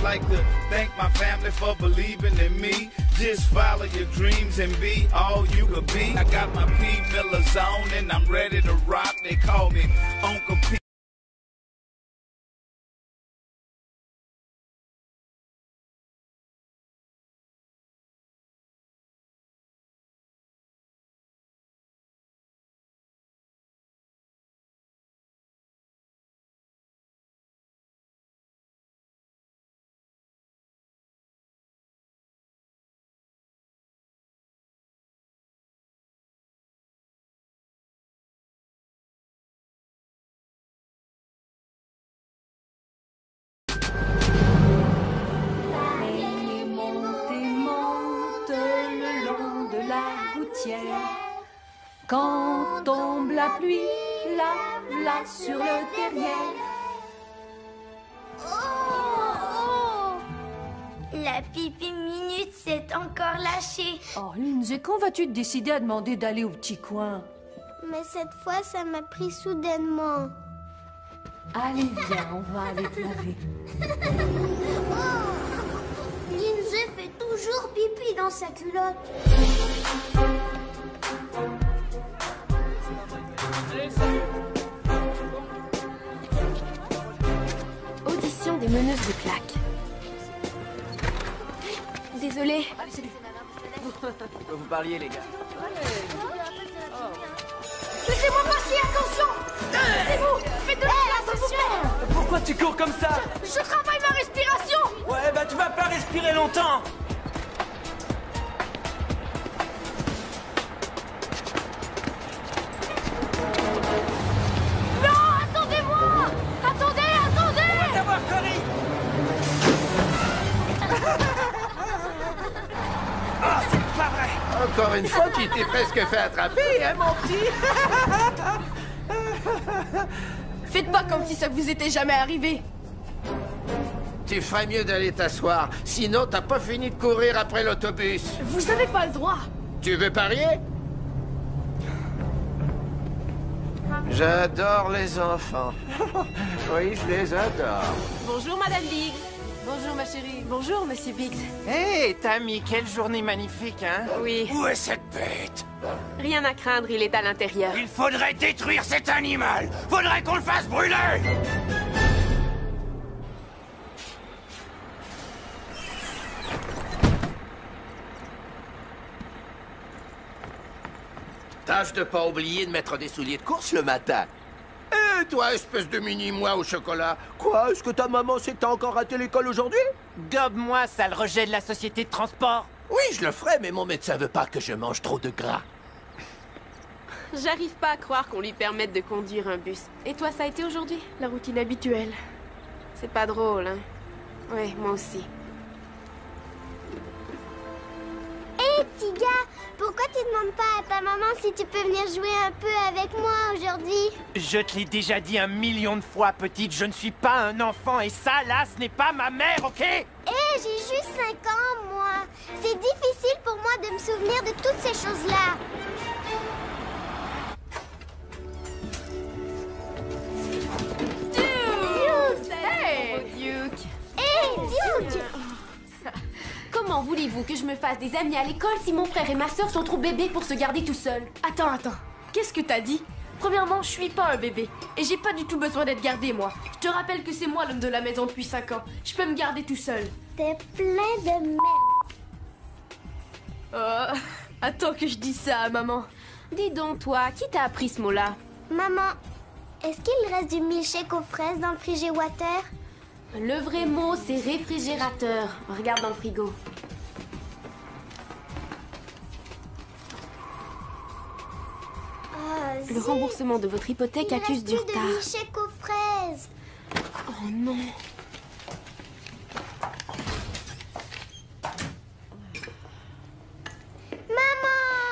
like to thank my family for believing in me. Just follow your dreams and be all you could be. I got my P. Miller zone and I'm ready to rock. They call me Uncle P. Quand tombe la pluie, là, sur le derrière. Oh, la pipi minute s'est encore lâchée. Oh, Lindsay, quand vas-tu te décider à demander d'aller au petit coin? Mais cette fois, ça m'a pris soudainement. Allez, viens, on va aller te laver. Lindsay fait toujours pipi dans sa culotte. Audition des meneuses de claques. Désolée. Vous parliez, les gars. Laissez-moi passer, attention. C'est vous, faites de la place. Pourquoi tu cours comme ça? Je travaille ma respiration. Ouais, bah tu vas pas respirer longtemps. Encore une fois, tu t'es presque fait attraper, hein, mon petit? Faites pas comme si ça vous était jamais arrivé. Tu ferais mieux d'aller t'asseoir, sinon t'as pas fini de courir après l'autobus. Vous avez pas le droit. Tu veux parier? J'adore les enfants. Oui, je les adore. Bonjour, Madame Biggs. Bonjour, ma chérie. Bonjour, Monsieur Biggs. Hé, Tammy, quelle journée magnifique, hein? Oui. Où est cette bête? Rien à craindre, il est à l'intérieur. Il faudrait détruire cet animal. Faudrait qu'on le fasse brûler. Tâche de pas oublier de mettre des souliers de course le matin. Eh, toi, espèce de mini-moi au chocolat. Quoi? Est-ce que ta maman sait que t'as encore raté l'école aujourd'hui? Gobe-moi, sale rejet de la société de transport. Oui, je le ferai, mais mon médecin veut pas que je mange trop de gras. J'arrive pas à croire qu'on lui permette de conduire un bus. Et toi, ça a été aujourd'hui? La routine habituelle. C'est pas drôle, hein? Oui, moi aussi. Hé, petit gars, pourquoi tu demandes pas à ta maman si tu peux venir jouer un peu avec moi aujourd'hui? Je te l'ai déjà dit 1 million de fois, petite, je ne suis pas un enfant et ça, là, ce n'est pas ma mère, ok? Hé, j'ai juste 5 ans, moi. C'est difficile pour moi de me souvenir de toutes ces choses-là. Duke! Hé, Duke! Comment voulez-vous que je me fasse des amis à l'école si mon frère et ma sœur sont trop bébés pour se garder tout seuls? Attends. Qu'est-ce que t'as dit? Premièrement, je suis pas un bébé. Et j'ai pas du tout besoin d'être gardé, moi. Je te rappelle que c'est moi l'homme de la maison depuis 5 ans. Je peux me garder tout seul. T'es plein de merde. Oh, attends que je dise ça à maman. Dis donc, toi, qui t'a appris ce mot-là? Maman, est-ce qu'il reste du milkshake aux fraises dans le frigéwater? Le vrai mot, c'est réfrigérateur. Regarde dans le frigo. Le remboursement de votre hypothèque accuse du retard. Il reste plus de milkshake aux fraises. Oh non.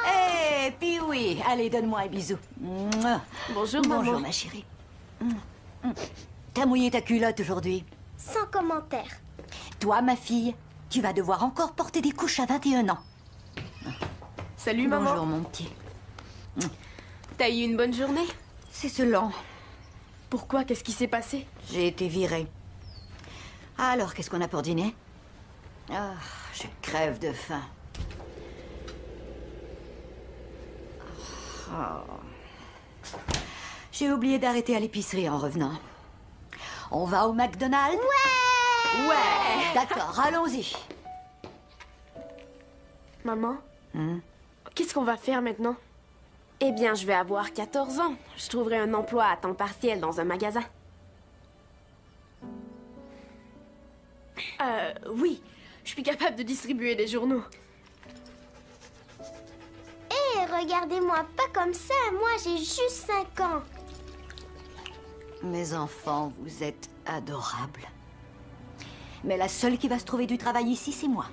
Eh, puis oui, allez, donne-moi un bisou. Mouah. Bonjour, maman. Bonjour, ma chérie. T'as mouillé ta culotte aujourd'hui? Sans commentaire. Toi, ma fille, tu vas devoir encore porter des couches à 21 ans. Salut, maman. Bonjour, mon petit. T'as eu une bonne journée? C'est ce lent. Pourquoi? Qu'est-ce qui s'est passé? J'ai été virée. Alors, qu'est-ce qu'on a pour dîner? Ah, je crève de faim. Oh. J'ai oublié d'arrêter à l'épicerie en revenant. On va au McDonald's? Ouais! Ouais! D'accord, allons-y. Maman, qu'est-ce qu'on va faire maintenant? Eh bien, je vais avoir 14 ans. Je trouverai un emploi à temps partiel dans un magasin. Oui. Je suis capable de distribuer des journaux. Hé, regardez-moi pas comme ça. Moi, j'ai juste 5 ans. Mes enfants, vous êtes adorables. Mais la seule qui va se trouver du travail ici, c'est moi.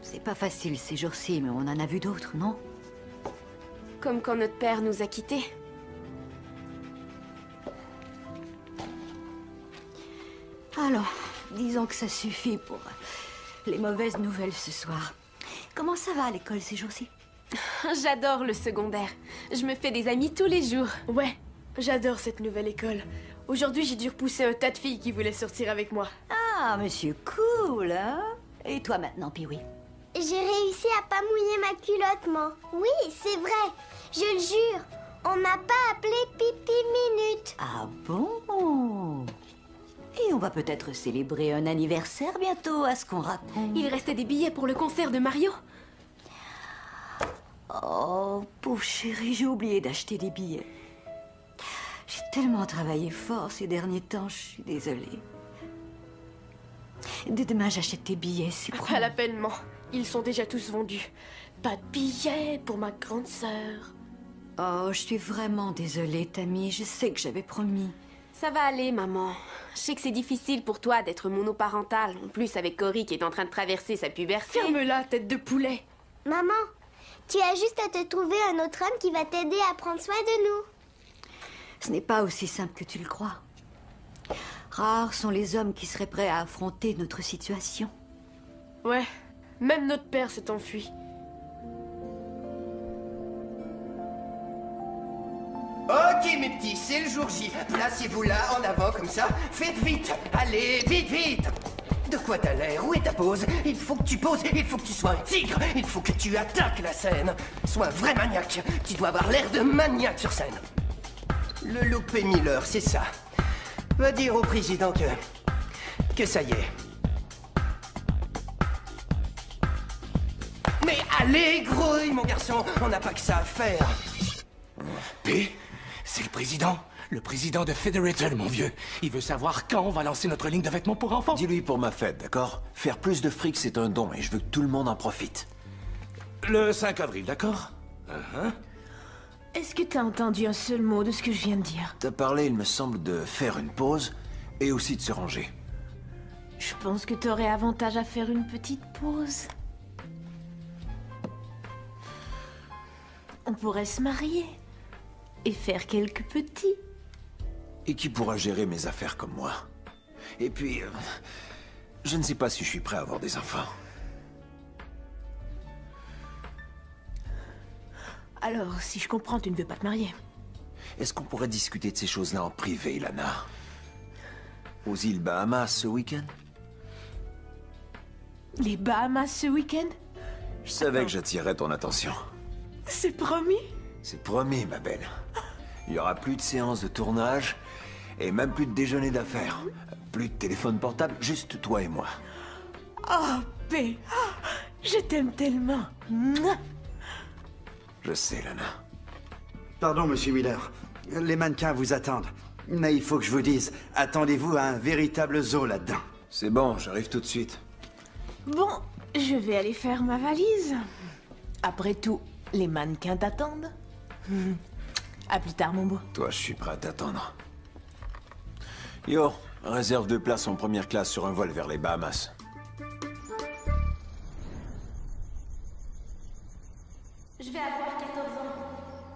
C'est pas facile ces jours-ci, mais on en a vu d'autres, non? Comme quand notre père nous a quittés. Alors, disons que ça suffit pour les mauvaises nouvelles ce soir. Comment ça va à l'école ces jours-ci? J'adore le secondaire. Je me fais des amis tous les jours. Ouais, j'adore cette nouvelle école. Aujourd'hui, j'ai dû repousser un tas de filles qui voulaient sortir avec moi. Ah, monsieur cool, hein? Et toi maintenant, Pee-wee? J'ai réussi à pas mouiller ma culotte, moi. Oui, c'est vrai. Je le jure. On m'a pas appelé Pipi Minute. Ah bon? Et on va peut-être célébrer un anniversaire bientôt, à ce qu'on raconte. Il restait des billets pour le concert de Mario. Oh, pauvre chérie, j'ai oublié d'acheter des billets. J'ai tellement travaillé fort ces derniers temps, je suis désolée. Dès demain, j'achète tes billets, c'est Pas la peine, man. Ils sont déjà tous vendus. Pas de billets pour ma grande sœur. Oh, je suis vraiment désolée, Tammy. Je sais que j'avais promis. Ça va aller, maman. Je sais que c'est difficile pour toi d'être monoparentale. En plus, avec Cory qui est en train de traverser sa puberté. Ferme-la, tête de poulet. Maman, tu as juste à te trouver un autre homme qui va t'aider à prendre soin de nous. Ce n'est pas aussi simple que tu le crois. Rares sont les hommes qui seraient prêts à affronter notre situation. Ouais, même notre père s'est enfui. Ok, mes petits, c'est le jour J. Placez-vous là, en avant, comme ça. Faites vite. Allez, vite, vite. De quoi t'as l'air? Où est ta pose? Il faut que tu poses, il faut que tu sois un tigre. Il faut que tu attaques la scène. Sois un vrai maniaque. Tu dois avoir l'air de maniaque sur scène. Le loupé Miller, c'est ça. Va dire au président que ça y est. Mais allez, grouille, mon garçon. On n'a pas que ça à faire. P, c'est le président. Le président de Federated, mon vieux. Il veut savoir quand on va lancer notre ligne de vêtements pour enfants. Dis-lui pour ma fête, d'accord? Faire plus de fric, c'est un don, et je veux que tout le monde en profite. Le 5 avril, d'accord? Est-ce que t'as entendu un seul mot de ce que je viens de dire? T'as parlé, il me semble, de faire une pause, et aussi de se ranger. Je pense que t'aurais avantage à faire une petite pause. On pourrait se marier. Et faire quelques petits. Et qui pourra gérer mes affaires comme moi? Et puis, je ne sais pas si je suis prêt à avoir des enfants. Alors, si je comprends, tu ne veux pas te marier. Est-ce qu'on pourrait discuter de ces choses-là en privé, Lana? Aux îles Bahamas ce week-end? Les Bahamas ce week-end? Je savais que j'attirerais ton attention. C'est promis? C'est promis, ma belle. Il y aura plus de séances de tournage et même plus de déjeuner d'affaires. Plus de téléphone portable, juste toi et moi. Oh, P. Je t'aime tellement. Mouah. Je sais, Lana. Pardon, monsieur Miller. Les mannequins vous attendent. Mais il faut que je vous dise, attendez-vous à un véritable zoo là-dedans. C'est bon, j'arrive tout de suite. Bon, je vais aller faire ma valise. Après tout, les mannequins t'attendent. À plus tard, mon beau. Toi, je suis prêt à t'attendre. Yo, réserve 2 places en première classe sur un vol vers les Bahamas. Je vais avoir 14 ans.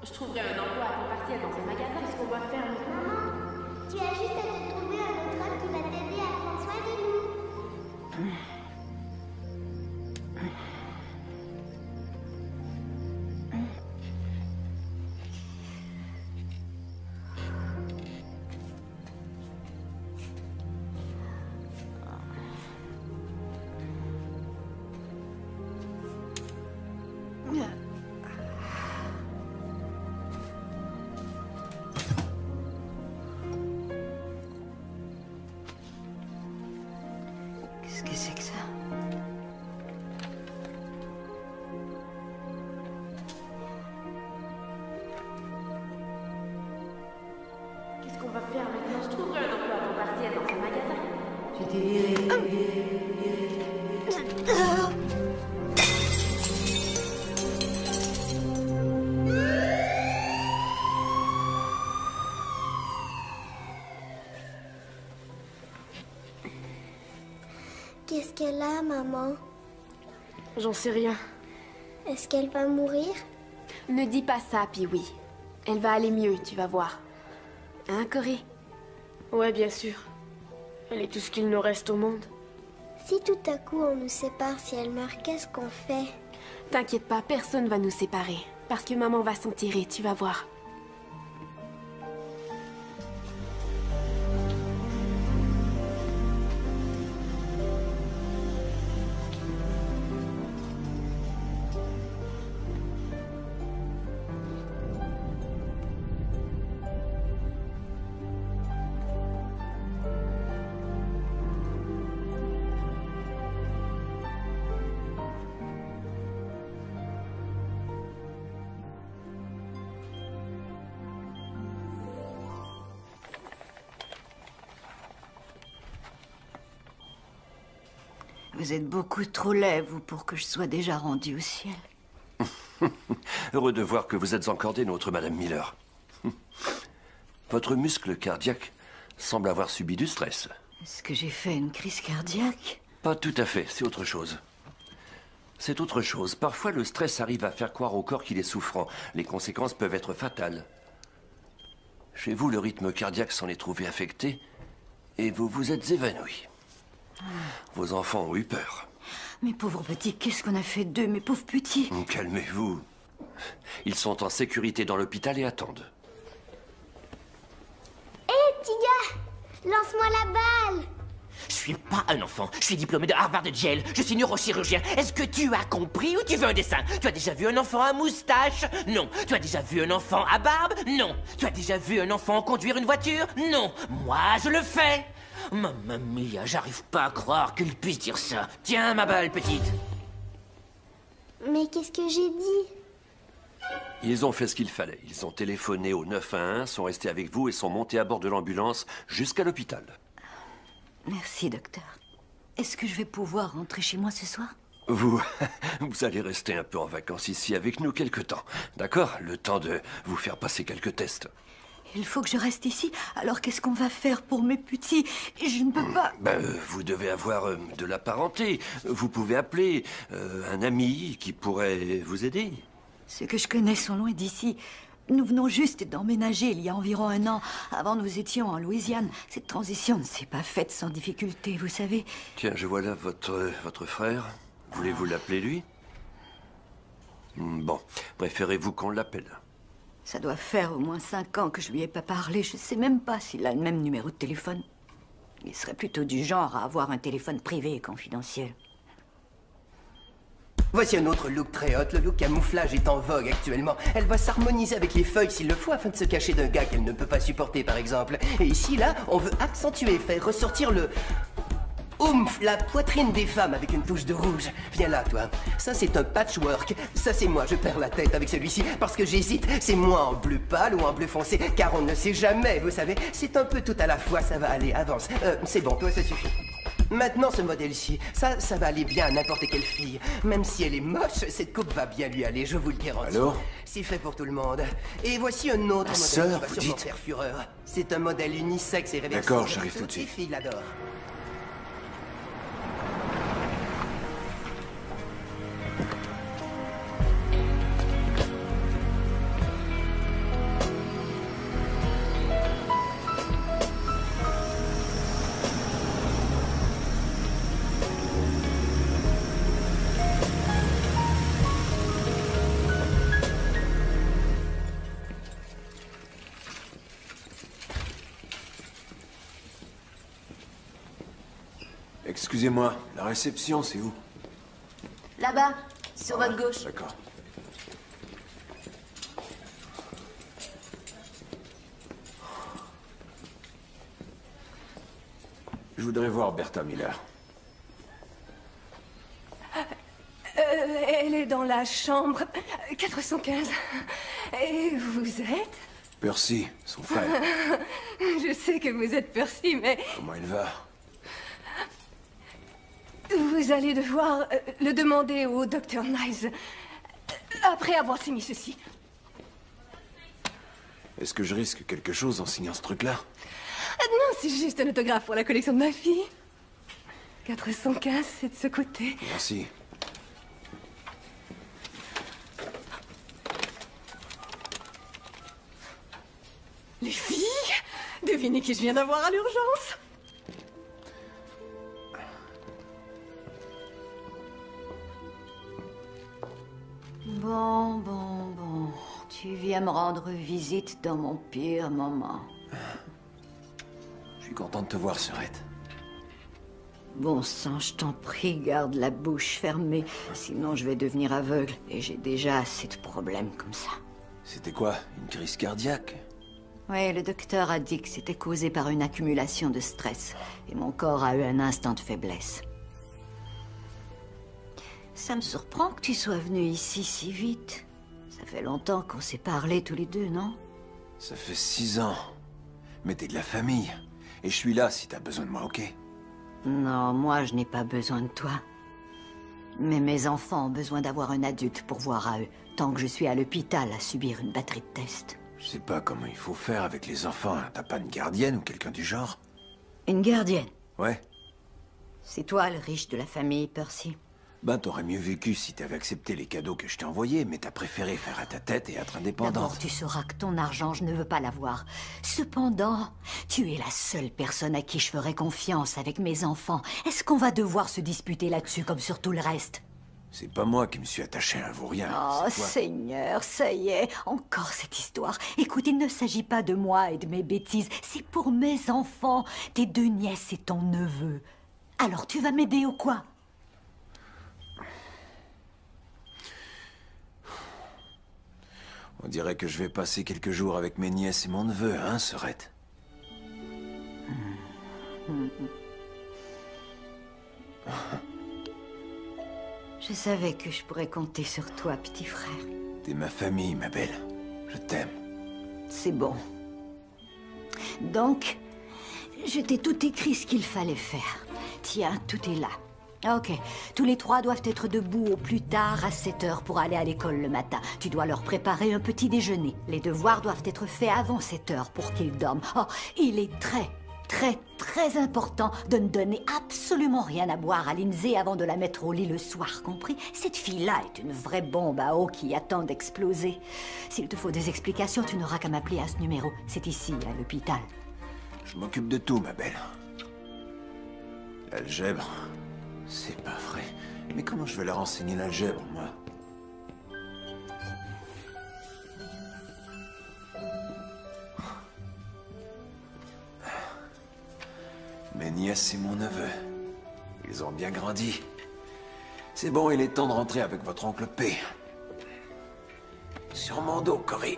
Je trouverai un emploi à temps partiel dans un magasin. Qu'est-ce qu'on va faire maintenant? Maman, tu as juste à te trouver un autre homme qui va t'aider à prendre soin de nous. Qu'est-ce que c'est que ça? Qu'est-ce qu'on va faire maintenant? Je trouverai un emploi à temps partiel dans un magasin. J'étais virée. Qu'est-ce qu'elle a, maman? J'en sais rien. Est-ce qu'elle va mourir? Ne dis pas ça, Pee-wee. Elle va aller mieux, tu vas voir. Hein, Corey? Ouais, bien sûr. Elle est tout ce qu'il nous reste au monde. Si tout à coup on nous sépare, si elle meurt, qu'est-ce qu'on fait? T'inquiète pas, personne va nous séparer. Parce que maman va s'enterrer, tu vas voir. Vous êtes beaucoup trop laid, vous, pour que je sois déjà rendue au ciel. Heureux de voir que vous êtes encore des nôtres, Madame Miller. Votre muscle cardiaque semble avoir subi du stress. Est-ce que j'ai fait une crise cardiaque? Pas tout à fait, c'est autre chose. C'est autre chose. Parfois, le stress arrive à faire croire au corps qu'il est souffrant. Les conséquences peuvent être fatales. Chez vous, le rythme cardiaque s'en est trouvé affecté et vous vous êtes évanoui. Vos enfants ont eu peur. Mes pauvres petits, qu'est-ce qu'on a fait d'eux, mes pauvres petits? Calmez-vous. Ils sont en sécurité dans l'hôpital et attendent. Hé, petit gars, lance-moi la balle. Je suis pas un enfant, je suis diplômé de Harvard Yale, je suis neurochirurgien. Est-ce que tu as compris ou tu veux un dessin? Tu as déjà vu un enfant à moustache? Non. Tu as déjà vu un enfant à barbe? Non. Tu as déjà vu un enfant conduire une voiture? Non. Moi, je le fais. Mamma mia, j'arrive pas à croire qu'il puisse dire ça. Tiens, ma balle, petite. Mais qu'est-ce que j'ai dit? Ils ont fait ce qu'il fallait. Ils ont téléphoné au 911, sont restés avec vous et sont montés à bord de l'ambulance jusqu'à l'hôpital. Merci, docteur. Est-ce que je vais pouvoir rentrer chez moi ce soir? Vous allez rester un peu en vacances ici avec nous quelque temps. D'accord? Le temps de vous faire passer quelques tests. Il faut que je reste ici. Alors qu'est-ce qu'on va faire pour mes petits? Je ne peux pas... Vous devez avoir de la parenté. Vous pouvez appeler un ami qui pourrait vous aider. Ceux que je connais sont loin d'ici. Nous venons juste d'emménager il y a environ 1 an. Avant, nous étions en Louisiane. Cette transition ne s'est pas faite sans difficulté, vous savez. Tiens, je vois là votre frère. Voulez-vous l'appeler, lui? Bon, préférez-vous qu'on l'appelle? Ça doit faire au moins 5 ans que je lui ai pas parlé. Je sais même pas s'il a le même numéro de téléphone. Il serait plutôt du genre à avoir un téléphone privé et confidentiel. Voici un autre look très hot. Le look camouflage est en vogue actuellement. Elle va s'harmoniser avec les feuilles s'il le faut afin de se cacher d'un gars qu'elle ne peut pas supporter, par exemple. Et ici, là, on veut accentuer, faire ressortir le... Oomph, la poitrine des femmes avec une touche de rouge. Viens là, toi. Ça, c'est un patchwork. Ça, c'est moi. Je perds la tête avec celui-ci parce que j'hésite. C'est moi en bleu pâle ou en bleu foncé, car on ne sait jamais, vous savez. C'est un peu tout à la fois. Ça va aller, avance. C'est bon, toi, ça suffit. Maintenant, ce modèle-ci, ça va aller bien à n'importe quelle fille. Même si elle est moche, cette coupe va bien lui aller, je vous le garantis. Allô? C'est fait pour tout le monde. Et voici un autre modèle sœur, qui va vous sûrement dites? faire fureur. C'est un modèle unisexe et réversible. D'accord, j'arrive tout de suite. Les filles l'adorent. Excusez-moi, la réception, c'est où? Là-bas, sur votre gauche. D'accord. Je voudrais voir Bertha Miller. Elle est dans la chambre 415. Et vous êtes? Percy, son frère. Je sais que vous êtes Percy, mais... Comment il va? Vous allez devoir le demander au Dr. Nice après avoir signé ceci. Est-ce que je risque quelque chose en signant ce truc-là? Non, c'est juste un autographe pour la collection de ma fille. 415, c'est de ce côté. Merci. Les filles, devinez qui je viens d'avoir à l'urgence. Bon. Tu viens me rendre visite dans mon pire moment. Je suis content de te voir, Sœurette. Bon sang, je t'en prie, garde la bouche fermée. Sinon, je vais devenir aveugle. Et j'ai déjà assez de problèmes comme ça. C'était quoi? Une crise cardiaque? Oui, le docteur a dit que c'était causé par une accumulation de stress. Et mon corps a eu un instant de faiblesse. Ça me surprend que tu sois venu ici si vite. Ça fait longtemps qu'on s'est parlé tous les deux, non? Ça fait 6 ans. Mais t'es de la famille. Et je suis là si t'as besoin de moi, ok? Non, moi je n'ai pas besoin de toi. Mais mes enfants ont besoin d'avoir un adulte pour voir à eux, tant que je suis à l'hôpital à subir une batterie de tests. Je sais pas comment il faut faire avec les enfants. T'as pas une gardienne ou quelqu'un du genre? Une gardienne? Ouais. C'est toi le riche de la famille, Percy. Ben, t'aurais mieux vécu si t'avais accepté les cadeaux que je t'ai envoyés, mais t'as préféré faire à ta tête et être indépendante. D'abord, tu sauras que ton argent, je ne veux pas l'avoir. Cependant, tu es la seule personne à qui je ferai confiance avec mes enfants. Est-ce qu'on va devoir se disputer là-dessus comme sur tout le reste? C'est pas moi qui me suis attaché à un vaurien. Oh, Seigneur, ça y est, encore cette histoire. Écoute, il ne s'agit pas de moi et de mes bêtises, c'est pour mes enfants, tes 2 nièces et ton neveu. Alors, tu vas m'aider ou quoi? On dirait que je vais passer quelques jours avec mes nièces et mon neveu, hein, Sœurette? Je savais que je pourrais compter sur toi, petit frère. T'es ma famille, ma belle. Je t'aime. C'est bon. Donc, je t'ai tout écrit ce qu'il fallait faire. Tiens, tout est là. Ok. Tous les 3 doivent être debout au plus tard à 7 heures pour aller à l'école le matin. Tu dois leur préparer un petit déjeuner. Les devoirs doivent être faits avant 7 heures pour qu'ils dorment. Oh, il est très important de ne donner absolument rien à boire à Lindsay avant de la mettre au lit le soir, compris? Cette fille-là est une vraie bombe à eau qui attend d'exploser. S'il te faut des explications, tu n'auras qu'à m'appeler à ce numéro. C'est ici, à l'hôpital. Je m'occupe de tout, ma belle. L'algèbre, c'est pas vrai. Mais comment je vais leur enseigner l'algèbre, moi? Mes nièces et mon neveu, ils ont bien grandi. C'est bon, il est temps de rentrer avec votre oncle P. Sur mon dos, Cory.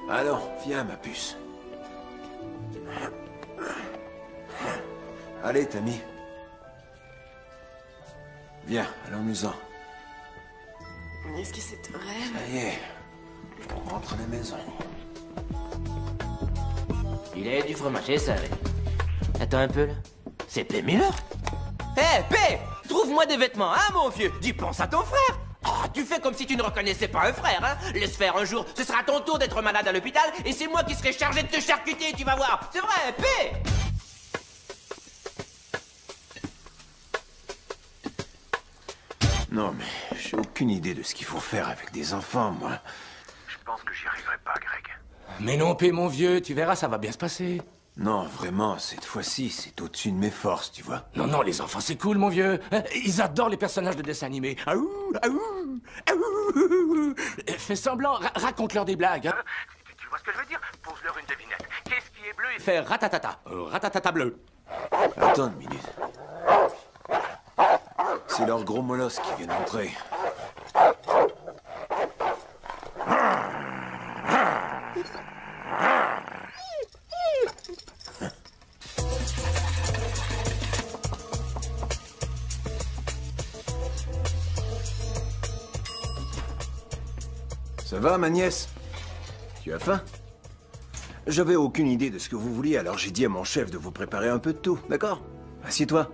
Allons, viens, ma puce. Allez, Tammy. Viens, allons-nous-en. Est-ce que c'est vrai? Ça y est, on rentre à la maison. Il est du fromage, ça. Attends un peu, là. C'est P. Miller? Hé, P! Trouve-moi des vêtements, hein, mon vieux? Dis, pense à ton frère! Ah, tu fais comme si tu ne reconnaissais pas un frère, hein? Laisse faire un jour, ce sera ton tour d'être malade à l'hôpital, et c'est moi qui serai chargé de te charcuter, tu vas voir! C'est vrai, P! Non, mais j'ai aucune idée de ce qu'il faut faire avec des enfants, moi. Je pense que j'y arriverai pas, Greg. Mais non, P, mon vieux, tu verras, ça va bien se passer. Non, vraiment, cette fois-ci, c'est au-dessus de mes forces, tu vois. Non, les enfants, c'est cool, mon vieux. Ils adorent les personnages de dessins animés. Aouh, aouh, aouh. Fais semblant, raconte-leur des blagues. Hein. Tu vois ce que je veux dire? Pose-leur une devinette. Qu'est-ce qui est bleu et fait ratatata? Ratatata bleu. Attends une minute. C'est leur gros molosse qui vient d'entrer. Ça va, ma nièce? Tu as faim? J'avais aucune idée de ce que vous vouliez, alors j'ai dit à mon chef de vous préparer un peu de tout, d'accord? Assieds-toi.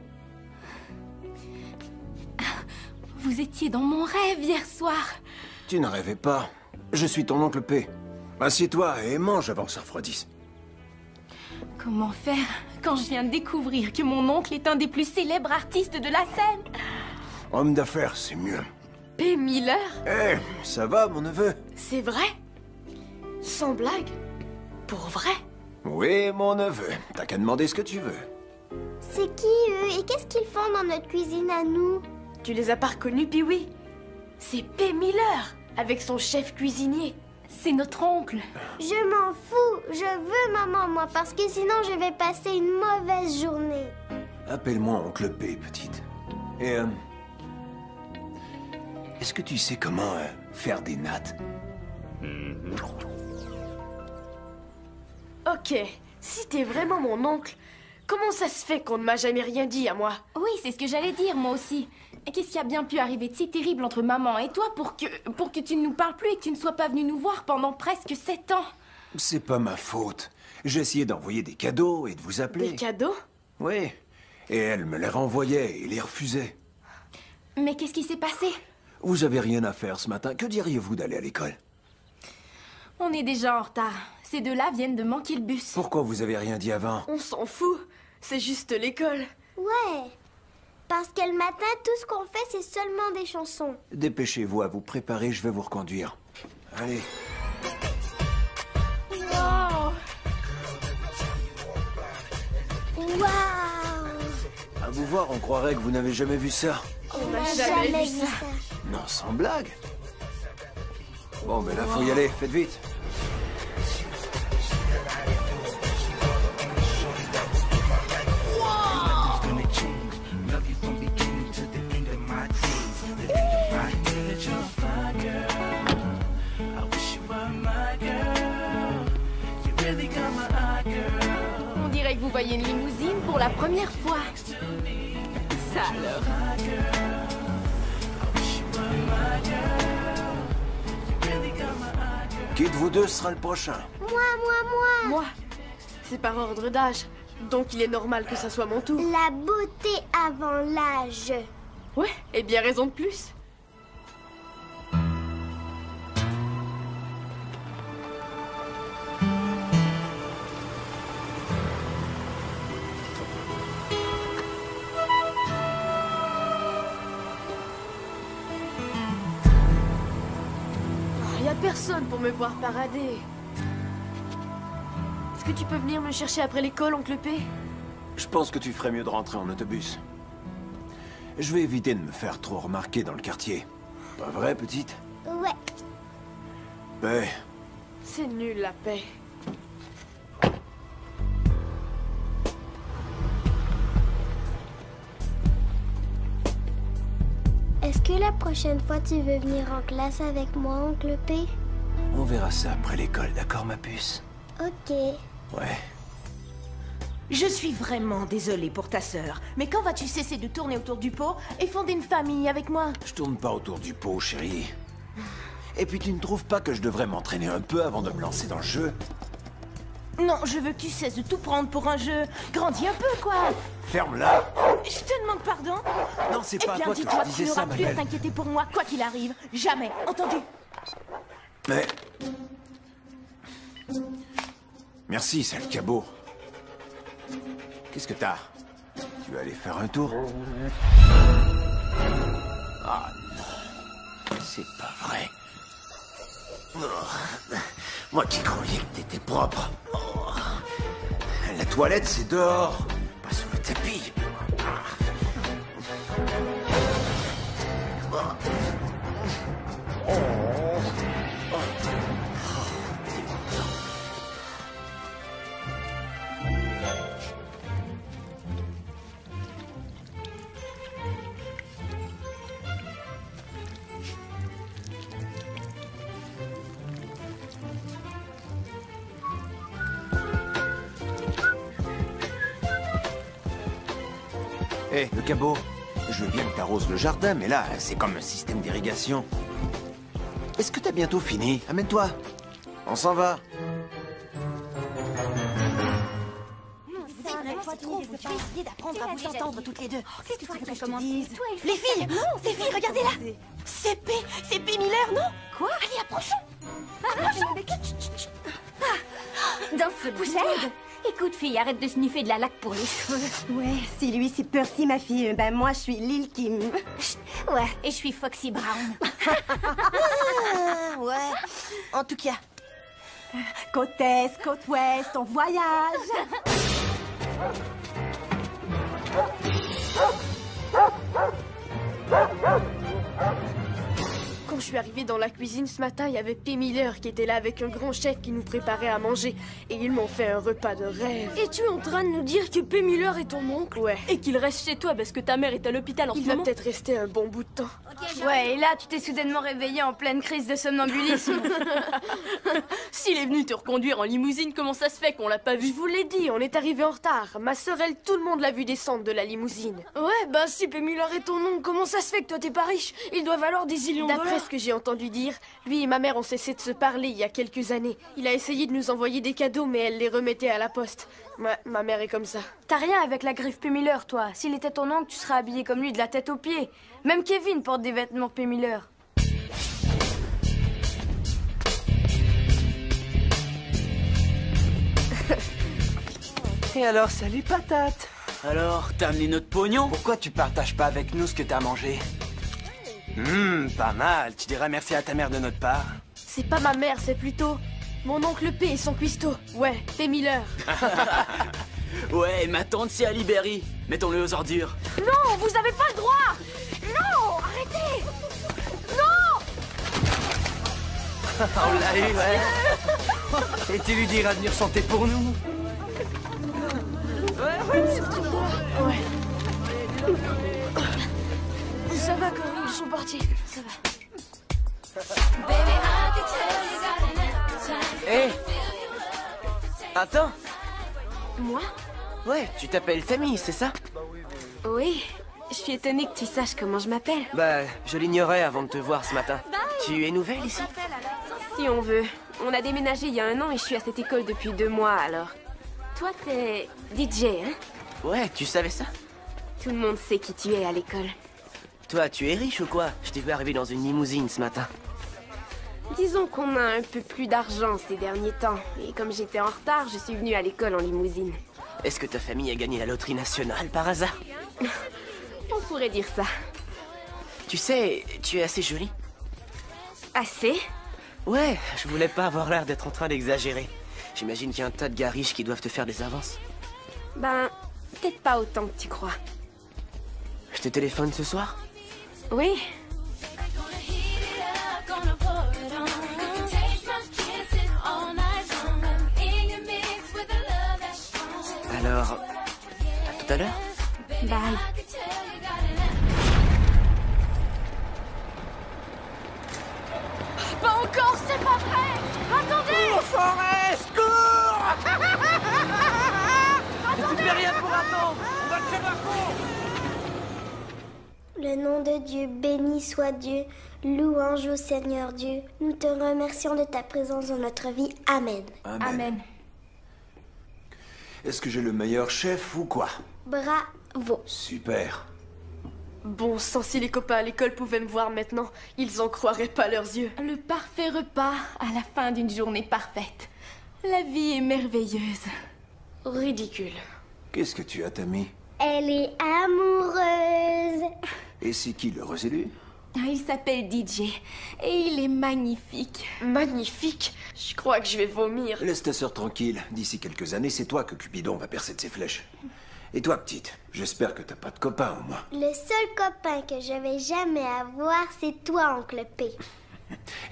Vous étiez dans mon rêve hier soir. Tu ne rêvais pas. Je suis ton oncle P. Assieds-toi et mange avant que ça refroidisse. Comment faire quand je viens de découvrir que mon oncle est un des plus célèbres artistes de la scène? Homme d'affaires, c'est mieux. P. Miller? Eh, ça va, mon neveu? C'est vrai? Sans blague? Pour vrai? Oui, mon neveu. T'as qu'à demander ce que tu veux. C'est qui eux et qu'est-ce qu'ils font dans notre cuisine à nous? Tu les as pas reconnus, puis oui. C'est P. Miller, avec son chef cuisinier. C'est notre oncle. Je m'en fous. Je veux maman, moi, parce que sinon je vais passer une mauvaise journée. Appelle-moi oncle P, petite. Et, est-ce que tu sais comment faire des nattes? Ok, si t'es vraiment mon oncle, comment ça se fait qu'on ne m'a jamais rien dit à moi? Oui, c'est ce que j'allais dire, moi aussi. Et qu'est-ce qui a bien pu arriver de si terrible entre maman et toi pour que tu ne nous parles plus et que tu ne sois pas venu nous voir pendant presque 7 ans? C'est pas ma faute. J'ai essayé d'envoyer des cadeaux et de vous appeler. Des cadeaux? Oui. Et elle me les renvoyait et les refusait. Mais qu'est-ce qui s'est passé? Vous avez rien à faire ce matin. Que diriez-vous d'aller à l'école? On est déjà en retard. Ces deux-là viennent de manquer le bus. Pourquoi vous avez rien dit avant? On s'en fout. C'est juste l'école. Ouais. Parce que le matin, tout ce qu'on fait, c'est seulement des chansons. Dépêchez-vous à vous préparer, je vais vous reconduire. Allez. Wow. Waouh! À vous voir, on croirait que vous n'avez jamais vu ça. On n'a jamais vu ça. Non, sans blague. Bon, ben là, faut y aller. Faites vite. On dirait que vous voyez une limousine pour la première fois. Ça alors. Qui de vous deux sera le prochain? Moi. C'est par ordre d'âge. Donc il est normal que ça soit mon tour. La beauté avant l'âge. Ouais, et bien raison de plus. Y a personne pour me voir parader. Est-ce que tu peux venir me chercher après l'école, oncle P? Je pense que tu ferais mieux de rentrer en autobus. Je vais éviter de me faire trop remarquer dans le quartier. Pas vrai, petite? Ouais. Ben, C'est nul, la paix. Est-ce que la prochaine fois tu veux venir en classe avec moi, oncle P? on verra ça après l'école, d'accord, ma puce? Ok. Ouais. Je suis vraiment désolée pour ta sœur, mais quand vas-tu cesser de tourner autour du pot et fonder une famille avec moi? Je tourne pas autour du pot, chérie. Et puis tu ne trouves pas que je devrais m'entraîner un peu avant de me lancer dans le jeu? Non, je veux que tu cesses de tout prendre pour un jeu. Grandis un peu, quoi. Ferme-la! Je te demande pardon. Non, c'est pas à Eh bien, toi que dis-toi je que tu disais ça, n'auras plus à Mabel. t'inquiéter pour moi, quoi qu'il arrive. Jamais, entendu? Mais... Merci, sale cabot. Qu'est-ce que t'as? Tu vas aller faire un tour? Ah non, c'est pas vrai. Oh, moi qui croyais que t'étais propre. Oh, la toilette, c'est dehors, pas sous le tapis. Hé, le cabot, je veux bien que t'arroses le jardin, mais là, c'est comme un système d'irrigation. Est-ce que t'as bientôt fini? Amène-toi. On s'en va. Faut essayer d'apprendre à vous entendre toutes les deux. Qu'est-ce que tu veux que je te dise? Les filles, regardez-là. C'est P. Miller, non? Quoi? Allez, approchons. Dans ce poussette. Écoute, fille, arrête de sniffer de la laque pour les cheveux. Ouais, si lui c'est Percy, ma fille, ben moi je suis Lil Kim. Ouais, et je suis Foxy Brown. Ouais, en tout cas. Côte Est, côte Ouest, on voyage. Quand je suis arrivée dans la cuisine ce matin, il y avait P. Miller qui était là avec un grand chef qui nous préparait à manger. Et ils m'ont fait un repas de rêve. Et tu es en train de nous dire que P. Miller est ton oncle? Ouais. Et qu'il reste chez toi parce que ta mère est à l'hôpital en ce moment? Il va peut-être rester un bon bout de temps. Ouais, et là, tu t'es soudainement réveillée en pleine crise de somnambulisme. S'il est venu te reconduire en limousine, comment ça se fait qu'on l'a pas vu? Je vous l'ai dit, on est arrivé en retard. Ma sœur, elle, tout le monde l'a vu descendre de la limousine. Ouais, bah si P. Miller est ton oncle, comment ça se fait que toi t'es pas riche? Il doit valoir des millions de dollars. D'après ce que j'ai entendu dire, lui et ma mère ont cessé de se parler il y a quelques années. Il a essayé de nous envoyer des cadeaux, mais elle les remettait à la poste. Ma mère est comme ça. T'as rien avec la griffe P. Miller, toi. S'il était ton oncle, tu serais habillé comme lui de la tête aux pieds. Même Kevin porte des vêtements P. Miller. Et alors, salut patate. Alors, t'as amené notre pognon? Pourquoi tu partages pas avec nous ce que t'as mangé? Pas mal. Tu dirais merci à ta mère de notre part. C'est pas ma mère, c'est plutôt mon oncle P et son cuistot. Ouais, P. Miller. Ouais, ma tante c'est Ali Berry. Mettons-le aux ordures. Non, vous avez pas le droit. Non, arrêtez. Non. On l'a eu, ouais. Et tu lui diras de venir chanter pour nous? Ouais. Ça va, Corinne, ils sont partis. Ça va. Hé Attends. Moi? Ouais, tu t'appelles Tammy, c'est ça? Oui. Je suis étonnée que tu saches comment je m'appelle. Bah, je l'ignorais avant de te voir ce matin. Tu es nouvelle ici? Si on veut. On a déménagé il y a 1 an et je suis à cette école depuis 2 mois, alors. Toi, t'es DJ, hein? Ouais, tu savais ça? Tout le monde sait qui tu es à l'école. Toi, tu es riche ou quoi? Je t'ai vu arriver dans une limousine ce matin. Disons qu'on a un peu plus d'argent ces derniers temps. Et comme j'étais en retard, je suis venue à l'école en limousine. Est-ce que ta famille a gagné la loterie nationale par hasard? On pourrait dire ça. Tu sais, tu es assez jolie. Assez? Ouais, je voulais pas avoir l'air d'être en train d'exagérer. J'imagine qu'il y a un tas de gars riches qui doivent te faire des avances. Ben, peut-être pas autant que tu crois. Je te téléphone ce soir? Oui. Alors, à tout à l'heure? Bye. Pas encore, c'est pas vrai. Attendez. Cours, Forrest, cours. Ne tu fais rien pour attendre. On va te faire un con. Le nom de Dieu, béni soit Dieu. Louange au Seigneur Dieu. Nous te remercions de ta présence dans notre vie. Amen. Amen. Est-ce que j'ai le meilleur chef ou quoi? Bravo. Super. Bon sang, si les copains à l'école pouvaient me voir maintenant, ils en croiraient pas leurs yeux. Le parfait repas à la fin d'une journée parfaite. La vie est merveilleuse. Ridicule. Qu'est-ce que tu as, Tammy? Elle est amoureuse. Et c'est qui l'heureux élu? Il s'appelle DJ et il est magnifique. Magnifique? Je crois que je vais vomir. Laisse ta sœur tranquille. D'ici quelques années, c'est toi que Cupidon va percer de ses flèches. Et toi, petite, j'espère que t'as pas de copain au moins. Le seul copain que je vais jamais avoir, c'est toi, Oncle P.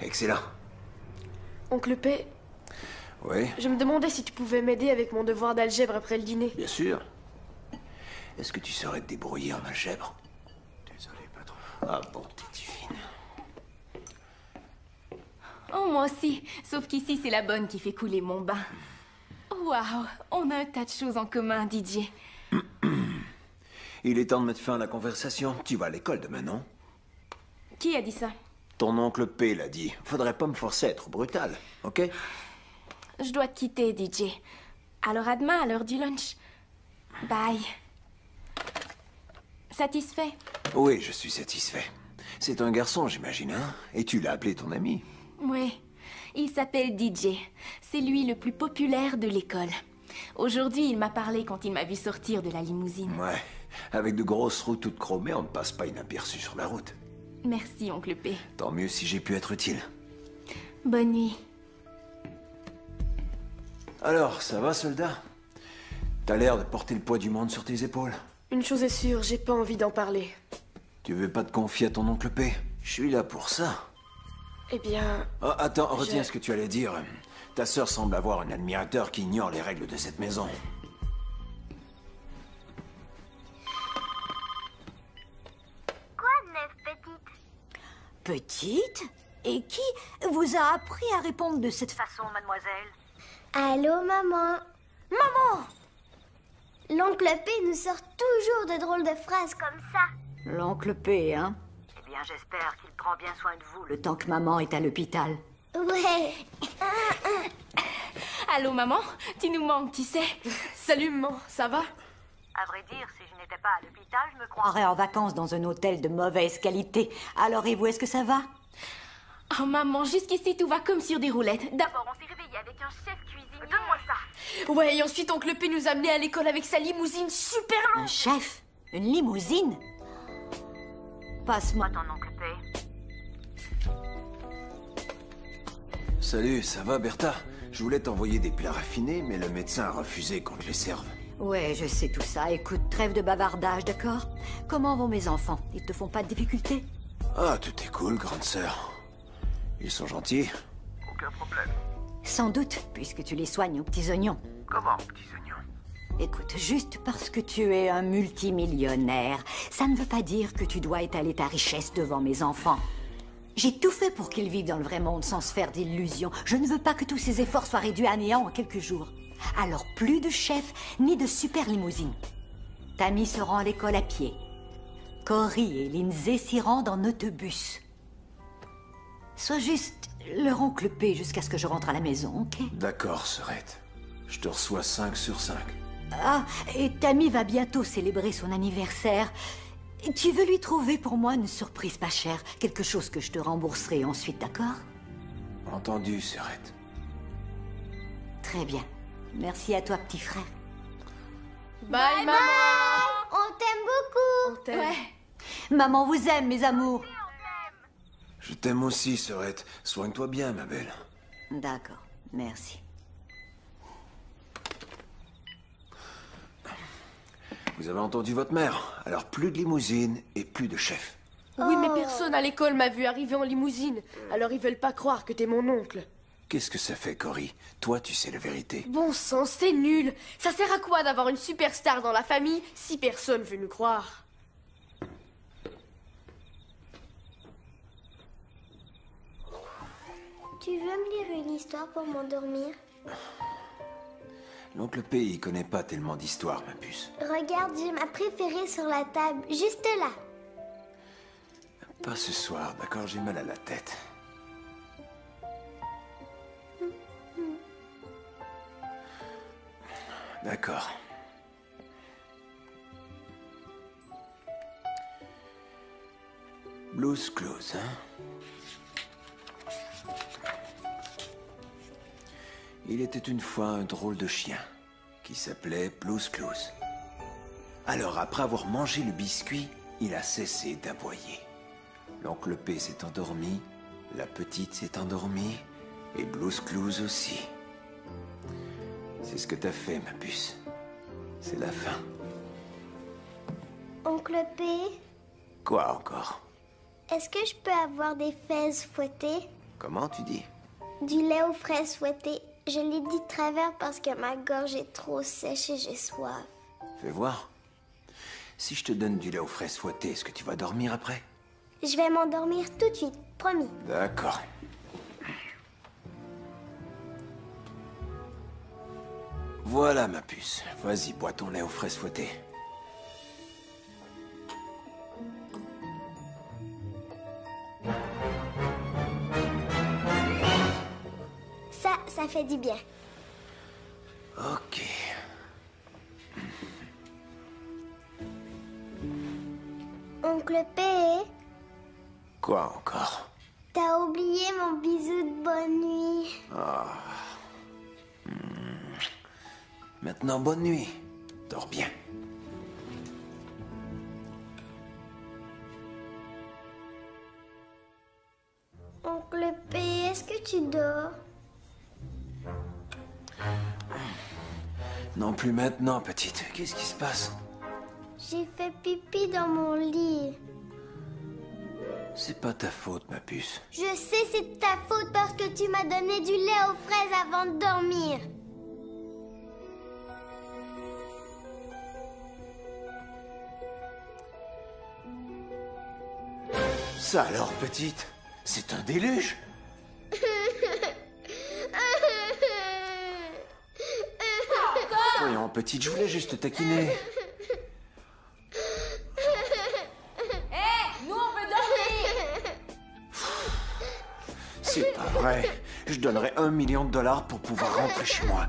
Excellent. Oncle P, Oui, je me demandais si tu pouvais m'aider avec mon devoir d'algèbre après le dîner. bien sûr. Est-ce que tu saurais te débrouiller en algèbre? Désolé, patron. Ah bon, t'es divine. Oh, moi aussi. Sauf qu'ici, c'est la bonne qui fait couler mon bain. Waouh, on a un tas de choses en commun, DJ. Il est temps de mettre fin à la conversation. Tu vas à l'école demain, non? Qui a dit ça? Ton oncle P l'a dit. Faudrait pas me forcer à être brutal, ok? Je dois te quitter, DJ. Alors à demain, à l'heure du lunch. Bye. Satisfait? Oui, je suis satisfait. C'est un garçon, j'imagine, hein? Et tu l'as appelé ton ami? Oui. Il s'appelle DJ. C'est lui le plus populaire de l'école. Aujourd'hui, il m'a parlé quand il m'a vu sortir de la limousine. Ouais. Avec de grosses roues toutes chromées, on ne passe pas inaperçu sur la route. Merci, oncle P. Tant mieux si j'ai pu être utile. Bonne nuit. Alors, ça va, soldat? T'as l'air de porter le poids du monde sur tes épaules. Une chose est sûre, j'ai pas envie d'en parler. Tu veux pas te confier à ton oncle P? Je suis là pour ça. Eh bien... Oh, attends, retiens ce que tu allais dire. Ta sœur semble avoir un admirateur qui ignore les règles de cette maison. Quoi de neuf, petite? Petite? Et qui vous a appris à répondre de cette façon, mademoiselle? Allô, maman? Maman! L'oncle P nous sort toujours de drôles de phrases comme ça. L'oncle P, hein? Eh bien, j'espère qu'il prend bien soin de vous le temps que maman est à l'hôpital. Ouais. Allô, maman? Tu nous manques, tu sais. Salut, maman, ça va? À vrai dire, si je n'étais pas à l'hôpital, je me croirais en vacances dans un hôtel de mauvaise qualité. Alors, et vous, est-ce que ça va? Oh, maman, jusqu'ici, tout va comme sur des roulettes. D'abord, on s'est réveillé avec un chef cuisinier. Donne-moi ça. Ouais, et ensuite, oncle P nous a amenés à l'école avec sa limousine super longue. Un chef? Une limousine? Passe-moi ton oncle P. Salut, ça va, Bertha? Je voulais t'envoyer des plats raffinés, mais le médecin a refusé qu'on te les serve. Ouais, je sais tout ça. Écoute, trêve de bavardage, d'accord? Comment vont mes enfants? Ils te font pas de difficultés? Ah, tout est cool, grande sœur. Ils sont gentils? Aucun problème. Sans doute, puisque tu les soignes aux petits oignons. Comment, petits oignons? Écoute, juste parce que tu es un multimillionnaire, ça ne veut pas dire que tu dois étaler ta richesse devant mes enfants. J'ai tout fait pour qu'ils vivent dans le vrai monde sans se faire d'illusions. Je ne veux pas que tous ces efforts soient réduits à néant en quelques jours. Alors plus de chef, ni de super limousine. Tammy se rend à l'école à pied. Cory et Lindsay s'y rendent en autobus. Sois juste leur oncle P jusqu'à ce que je rentre à la maison, ok? D'accord, sœurette. Je te reçois 5 sur 5. Ah, et Tammy va bientôt célébrer son anniversaire. Tu veux lui trouver pour moi une surprise pas chère, quelque chose que je te rembourserai ensuite, d'accord? Entendu, sœurette. Très bien. Merci à toi, petit frère. Bye, maman! On t'aime beaucoup! On t'aime. Ouais. Maman vous aime, mes amours. Je t'aime aussi, sœurette. Soigne-toi bien, ma belle. D'accord, merci. Vous avez entendu votre mère? Alors plus de limousine et plus de chef. Oui, mais personne à l'école m'a vu arriver en limousine. Alors ils veulent pas croire que t'es mon oncle. Qu'est-ce que ça fait, Cory? Toi, tu sais la vérité. Bon sang, c'est nul. Ça sert à quoi d'avoir une superstar dans la famille si personne veut nous croire? Tu veux me lire une histoire pour m'endormir? L'oncle P, il connaît pas tellement d'histoires, ma puce. Regarde, j'ai ma préférée sur la table, juste là. Pas ce soir, d'accord? J'ai mal à la tête. D'accord. Blues Clues, hein? Il était une fois un drôle de chien qui s'appelait Blues Clues. Alors, après avoir mangé le biscuit, il a cessé d'aboyer. L'oncle P s'est endormi, la petite s'est endormie, et Blues Clues aussi. C'est ce que t'as fait, ma puce. C'est la fin. Oncle P, Quoi encore? est-ce que je peux avoir des fraises fouettées? Comment tu dis? Du lait aux fraises fouettées. Je l'ai dit de travers parce que ma gorge est trop sèche et j'ai soif. Fais voir. Si je te donne du lait aux fraises fouettées, est-ce que tu vas dormir après? Je vais m'endormir tout de suite, promis. D'accord. Voilà, ma puce. Vas-y, bois ton lait aux fraises fouettées. fait du bien. Ok. Oncle P, Quoi encore? t'as oublié mon bisou de bonne nuit. Ah. Maintenant, bonne nuit. Dors bien. Oncle P, est-ce que tu dors? Non plus maintenant, petite. Qu'est-ce qui se passe? J'ai fait pipi dans mon lit. C'est pas ta faute, ma puce. Je sais c'est de ta faute parce que tu m'as donné du lait aux fraises avant de dormir. Ça alors, petite? C'est un déluge? Voyons, petite, je voulais juste te taquiner. Hé, nous on veut dormir. C'est pas vrai. Je donnerais $1 million pour pouvoir rentrer chez moi.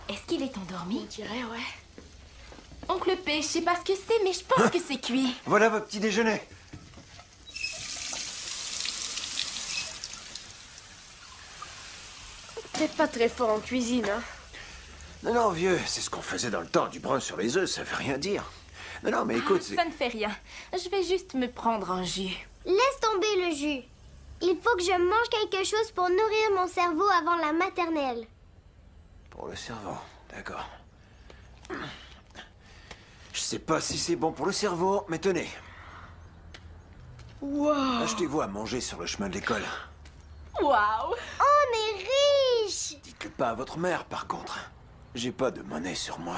Est-ce qu'il est endormi? On dirait, ouais. Oncle P, je sais pas ce que c'est, mais je pense que c'est cuit. Voilà votre petit déjeuner. T'es pas très fort en cuisine, hein. Non, non, vieux, c'est ce qu'on faisait dans le temps. Du brun sur les œufs, ça veut rien dire. Non, non, mais écoute, c'est... Ça ne fait rien. Je vais juste me prendre un jus. Laisse tomber le jus. Il faut que je mange quelque chose pour nourrir mon cerveau avant la maternelle. Pour le cerveau, d'accord. Je sais pas si c'est bon pour le cerveau, mais tenez. Wow. Achetez-vous à manger sur le chemin de l'école. Waouh. On est riche. Dites-le pas à votre mère, par contre. J'ai pas de monnaie sur moi.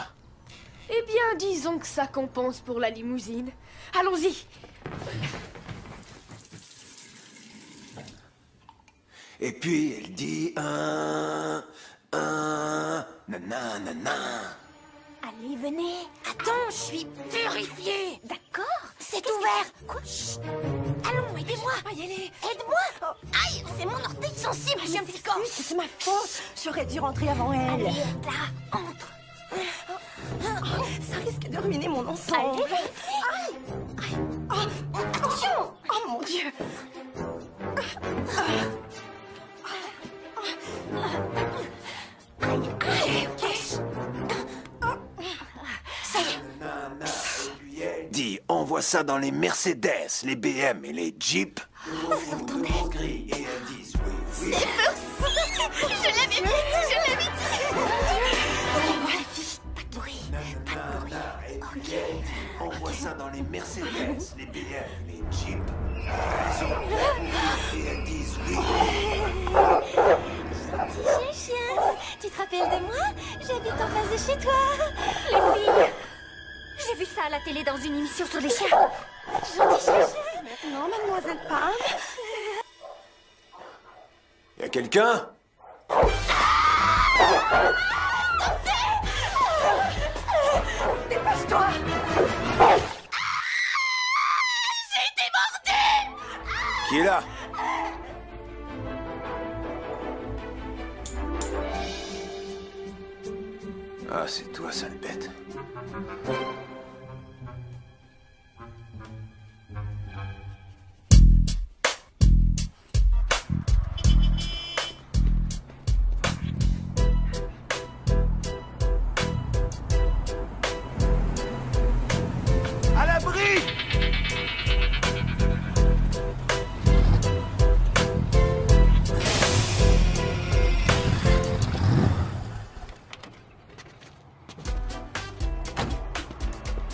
Eh bien, disons que ça compense pour la limousine. Allons-y. Et puis, elle dit nanana. Allez, venez. Attends, je suis purifiée. D'accord, c'est ouvert. Quoi? Chut. Allons, aidez-moi. Aide-moi. Aïe, c'est mon orteil sensible, j'ai un petit corps. C'est ma faute. J'aurais dû rentrer avant elle. Allez, là, entre. Ça risque de ruiner mon ensemble. Allez. Oh, attention. Oh mon Dieu. Ça y est. Dis, on voit ça dans les Mercedes, les BM et les Jeeps. Vous entendez? Gris et elles disent oui, oui. C'est pour ça. Je l'avais dit, je l'avais dit. Pas de bruit, pas de bruit. Ok. On voit ça dans les Mercedes, les BM, les Jeeps. Elles ont oui et elles disent oui. Gentil chien, tu te rappelles de moi? J'habite en face de chez toi. Les filles. J'ai vu ça à la télé dans une émission sur les chiens. Gentil chien. Maintenant, mademoiselle Pam. Y a quelqu'un? Dépêche-toi. J'ai été mordue. Qui est là? Ah, c'est toi, sale bête. À l'abri!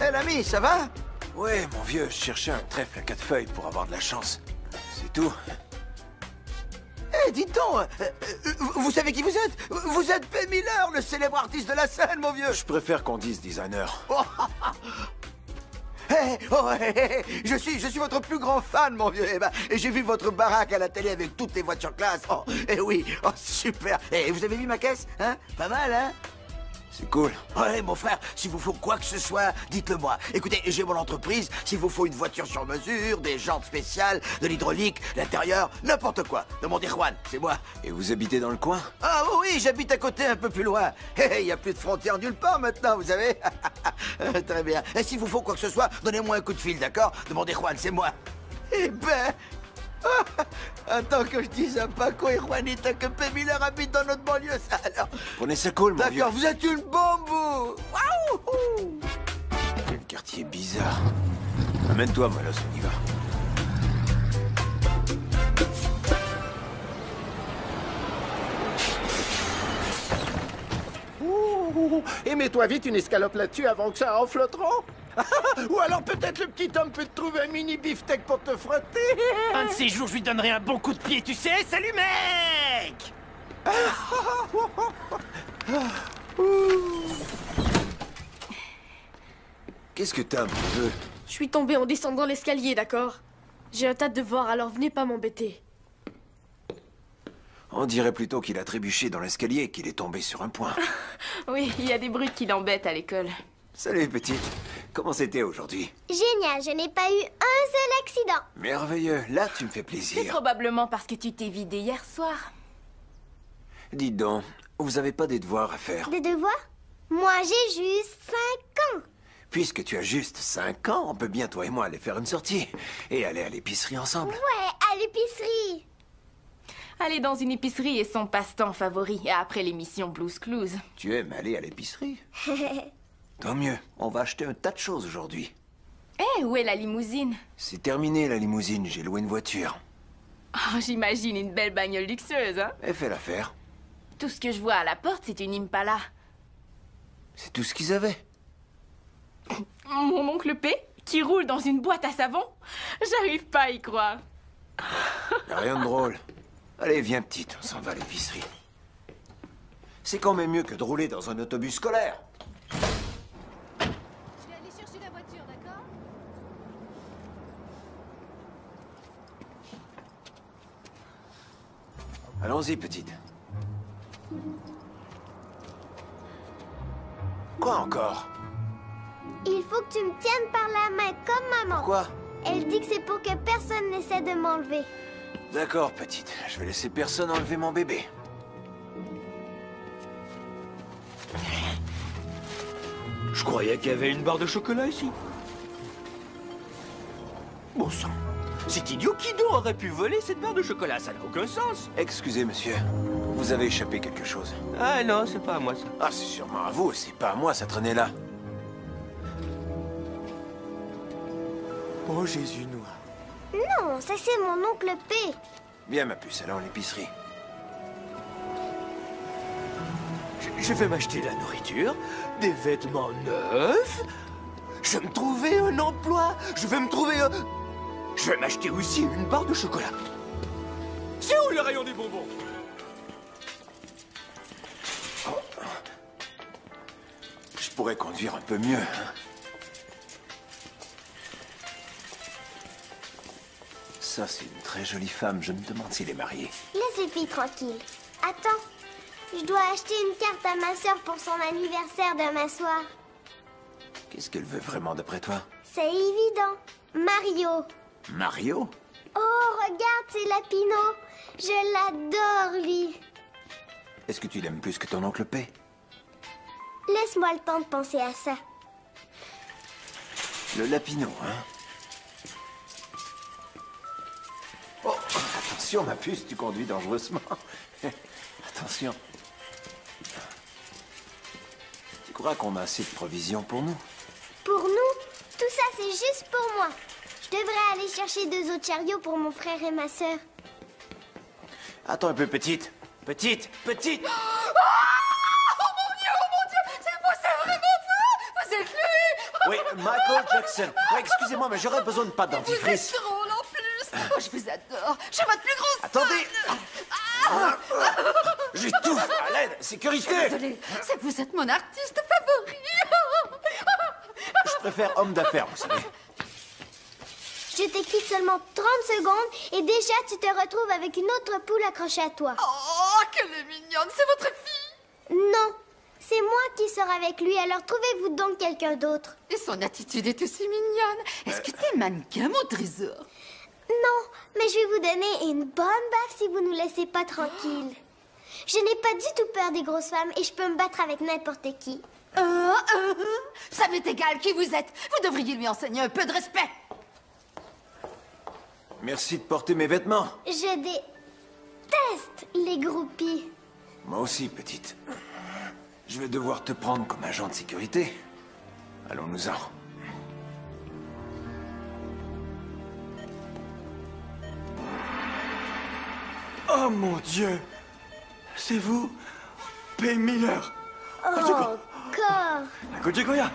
Hé l'ami, ça va? Ouais, mon vieux, je cherchais un trèfle à 4 feuilles pour avoir de la chance. C'est tout. Hé, dites donc, vous savez qui vous êtes? Vous êtes Ben Miller, le célèbre artiste de la scène, mon vieux. Je préfère qu'on dise designer. Je suis votre plus grand fan, mon vieux. Et j'ai vu votre baraque à la télé avec toutes les voitures classe. Oh, et oui, oh, super. Et vous avez vu ma caisse, hein? Pas mal, hein? C'est cool. Ouais, mon frère, s'il vous faut quoi que ce soit, dites-le moi. Écoutez, j'ai mon entreprise, s'il vous faut une voiture sur mesure, des jantes spéciales, de l'hydraulique, l'intérieur, n'importe quoi. Demandez Juan, c'est moi. Et vous habitez dans le coin? Ah oui, j'habite à côté, un peu plus loin. Il n'y a plus de frontières nulle part maintenant, vous savez. Très bien. Et s'il vous faut quoi que ce soit, donnez-moi un coup de fil, d'accord? Demandez Juan, c'est moi. Eh ben... Attends que je dise à Paco et Juanita que P. Miller habite dans notre banlieue, ça alors. Prenez ça cool, mon vieux. D'accord, vous êtes une bombe, vous. Waouh! Quel quartier bizarre. Amène-toi, Malos, on y va. Et mets-toi vite une escalope là-dessus avant que ça enfle trop. Ou alors peut-être le petit homme peut te trouver un mini beefsteak pour te frotter. Un de ces jours, je lui donnerai un bon coup de pied, tu sais. Salut, mec! Qu'est-ce que t'as, mon neveu? Je suis tombée en descendant l'escalier, d'accord? J'ai un tas de devoirs, alors venez pas m'embêter. On dirait plutôt qu'il a trébuché dans l'escalier et qu'il est tombé sur un point. Oui, il y a des brutes qui l'embêtent à l'école. Salut, petite. Comment c'était aujourd'hui? Génial, je n'ai pas eu un seul accident. Merveilleux. Là, tu me fais C'est plaisir. probablement parce que tu t'es vidé hier soir. Dites donc, vous avez pas des devoirs à faire? Des devoirs? Moi, j'ai juste 5 ans. Puisque tu as juste 5 ans, on peut bien, toi et moi, aller faire une sortie. Et aller à l'épicerie ensemble. Ouais, à l'épicerie. Aller dans une épicerie est son passe-temps favori, après l'émission Blues Clues. Tu aimes aller à l'épicerie? Tant mieux. On va acheter un tas de choses aujourd'hui. Eh, où est la limousine? C'est terminé, la limousine. J'ai loué une voiture. Oh, j'imagine une belle bagnole luxueuse, hein? Elle fait l'affaire. Tout ce que je vois à la porte, c'est une Impala. C'est tout ce qu'ils avaient. Mon oncle P, qui roule dans une boîte à savon? J'arrive pas à y croire. Y'a rien de drôle. Allez, viens, petite, on s'en va à l'épicerie. C'est quand même mieux que de rouler dans un autobus scolaire. Je vais aller chercher la voiture, d'accord? Allons-y, petite. Quoi encore? Il faut que tu me tiennes par la main comme maman. Pourquoi? Elle dit que c'est pour que personne n'essaie de m'enlever. D'accord, petite. Je vais laisser personne enlever mon bébé. Je croyais qu'il y avait une barre de chocolat ici. Bon sang, c'est idiot, qui donc aurait pu voler cette barre de chocolat? Ça n'a aucun sens. Excusez, monsieur. Vous avez échappé quelque chose. Ah non, c'est pas à moi ça. Ah, c'est sûrement à vous, c'est pas à moi, ça traînait là. Oh, Jésus noir. Non, ça c'est mon oncle P. Viens, ma puce, allons à l'épicerie. Je vais m'acheter de la nourriture, des vêtements neufs. Je vais me trouver un emploi. Je vais me trouver un... Je vais m'acheter aussi une barre de chocolat. C'est où le rayon des bonbons? Oh. Je pourrais conduire un peu mieux, hein. Ça, c'est une très jolie femme. Je me demande s'il est marié. Laisse les filles tranquilles. Attends, je dois acheter une carte à ma sœur pour son anniversaire demain soir. Qu'est-ce qu'elle veut vraiment d'après toi? C'est évident. Mario. Mario? Oh, regarde, c'est Lapino. Je l'adore, lui. Est-ce que tu l'aimes plus que ton oncle P? Laisse-moi le temps de penser à ça. Le Lapino, hein? Oh, attention, ma puce, tu conduis dangereusement. Attention. Tu crois qu'on a assez de provisions pour nous? Pour nous, tout ça, c'est juste pour moi. Je devrais aller chercher 2 autres chariots pour mon frère et ma sœur. Attends un peu, petite. Petite. Oh mon Dieu, c'est vous, c'est vraiment vous! Vous êtes lui! Oui, Michael Jackson. Oui, excusez-moi, mais j'aurais besoin de pâte Vous êtes dentifrice. drôle en plus! Oh, je vous adore! Je suis votre plus grosse Attendez! fan. J'étouffe! À l'aide! Sécurité! Je suis désolée, c'est que vous êtes mon artiste favori! Je préfère homme d'affaires, vous savez. Je t'ai quitte seulement 30 secondes et déjà tu te retrouves avec une autre poule accrochée à toi. Oh, qu'elle est mignonne, c'est votre fille? Non, c'est moi qui sors avec lui, alors trouvez-vous donc quelqu'un d'autre. Et son attitude est aussi mignonne. Est-ce que t'es mannequin, mon trésor? Non, mais je vais vous donner une bonne baffe si vous nous laissez pas tranquilles. Je n'ai pas du tout peur des grosses femmes et je peux me battre avec n'importe qui. Ça m'est égal qui vous êtes. Vous devriez lui enseigner un peu de respect. Merci de porter mes vêtements. Je déteste les groupies. Moi aussi, petite. Je vais devoir te prendre comme agent de sécurité. Allons-nous-en. Oh mon Dieu! C'est vous? P. Miller! Oh, encore! Nagojegoya!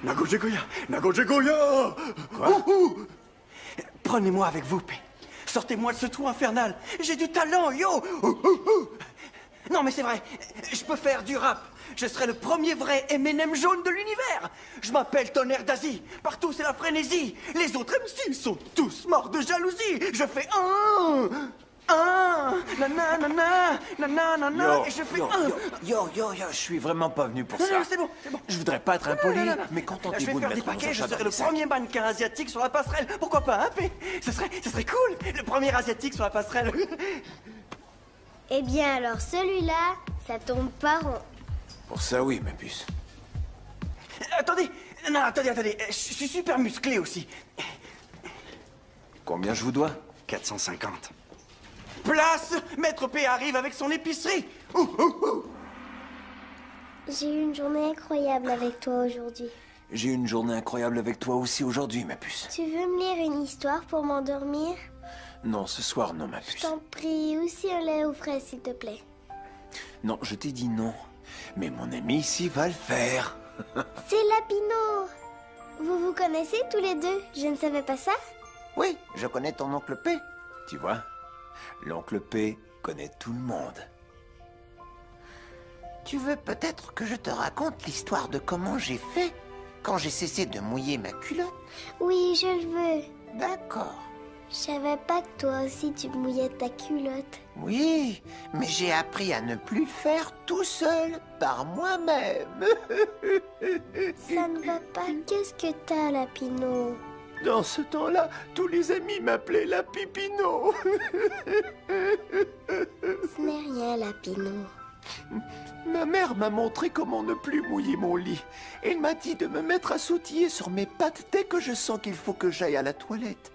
Nagojegoya! Nagojegoya! Quoi? Prenez-moi avec vous, P. Sortez-moi de ce trou infernal. J'ai du talent, yo! Non, mais c'est vrai. Je peux faire du rap. Je serai le premier vrai M&M jaune de l'univers. Je m'appelle Tonnerre d'Asie. Partout, c'est la frénésie. Les autres MC sont tous morts de jalousie. Je fais nanana, nanana, et je fais Yo, je suis vraiment pas venu pour Non, ça. non, c'est bon. Je voudrais pas être impoli, Non. mais Je contentez-vous vais de faire des mettre mon paquets, je chat serai dans le les sacs. premier mannequin asiatique sur la passerelle. Pourquoi pas, hein, P? Ce serait cool, le premier asiatique sur la passerelle. Eh bien alors celui-là, ça tombe pas rond. Pour ça, oui, ma puce. Attendez, je suis super musclé aussi. Combien je vous dois? 450. Place! Maître P arrive avec son épicerie. J'ai eu une journée incroyable avec toi aujourd'hui. J'ai eu une journée incroyable avec toi aussi aujourd'hui, ma puce. Tu veux me lire une histoire pour m'endormir? Non, ce soir, non, ma Je puce. t'en prie, aussi un lait aux fraises, s'il te plaît. Non, je t'ai dit non. Mais mon ami ici va le faire. C'est Lapino! Vous vous connaissez tous les deux? Je ne savais pas ça? Oui, je connais ton oncle P. Tu vois, l'oncle P connaît tout le monde. Tu veux peut-être que je te raconte l'histoire de comment j'ai fait quand j'ai cessé de mouiller ma culotte? Oui, je le veux. D'accord. Je savais pas que toi aussi tu mouillais ta culotte. Oui, mais j'ai appris à ne plus le faire tout seul, par moi-même. Ça ne va pas. Qu'est-ce que t'as, Lapino? Dans ce temps-là, tous les amis m'appelaient la Pipino. Ce n'est rien, Lapino. Ma mère m'a montré comment ne plus mouiller mon lit. Elle m'a dit de me mettre à sautiller sur mes pattes dès que je sens qu'il faut que j'aille à la toilette.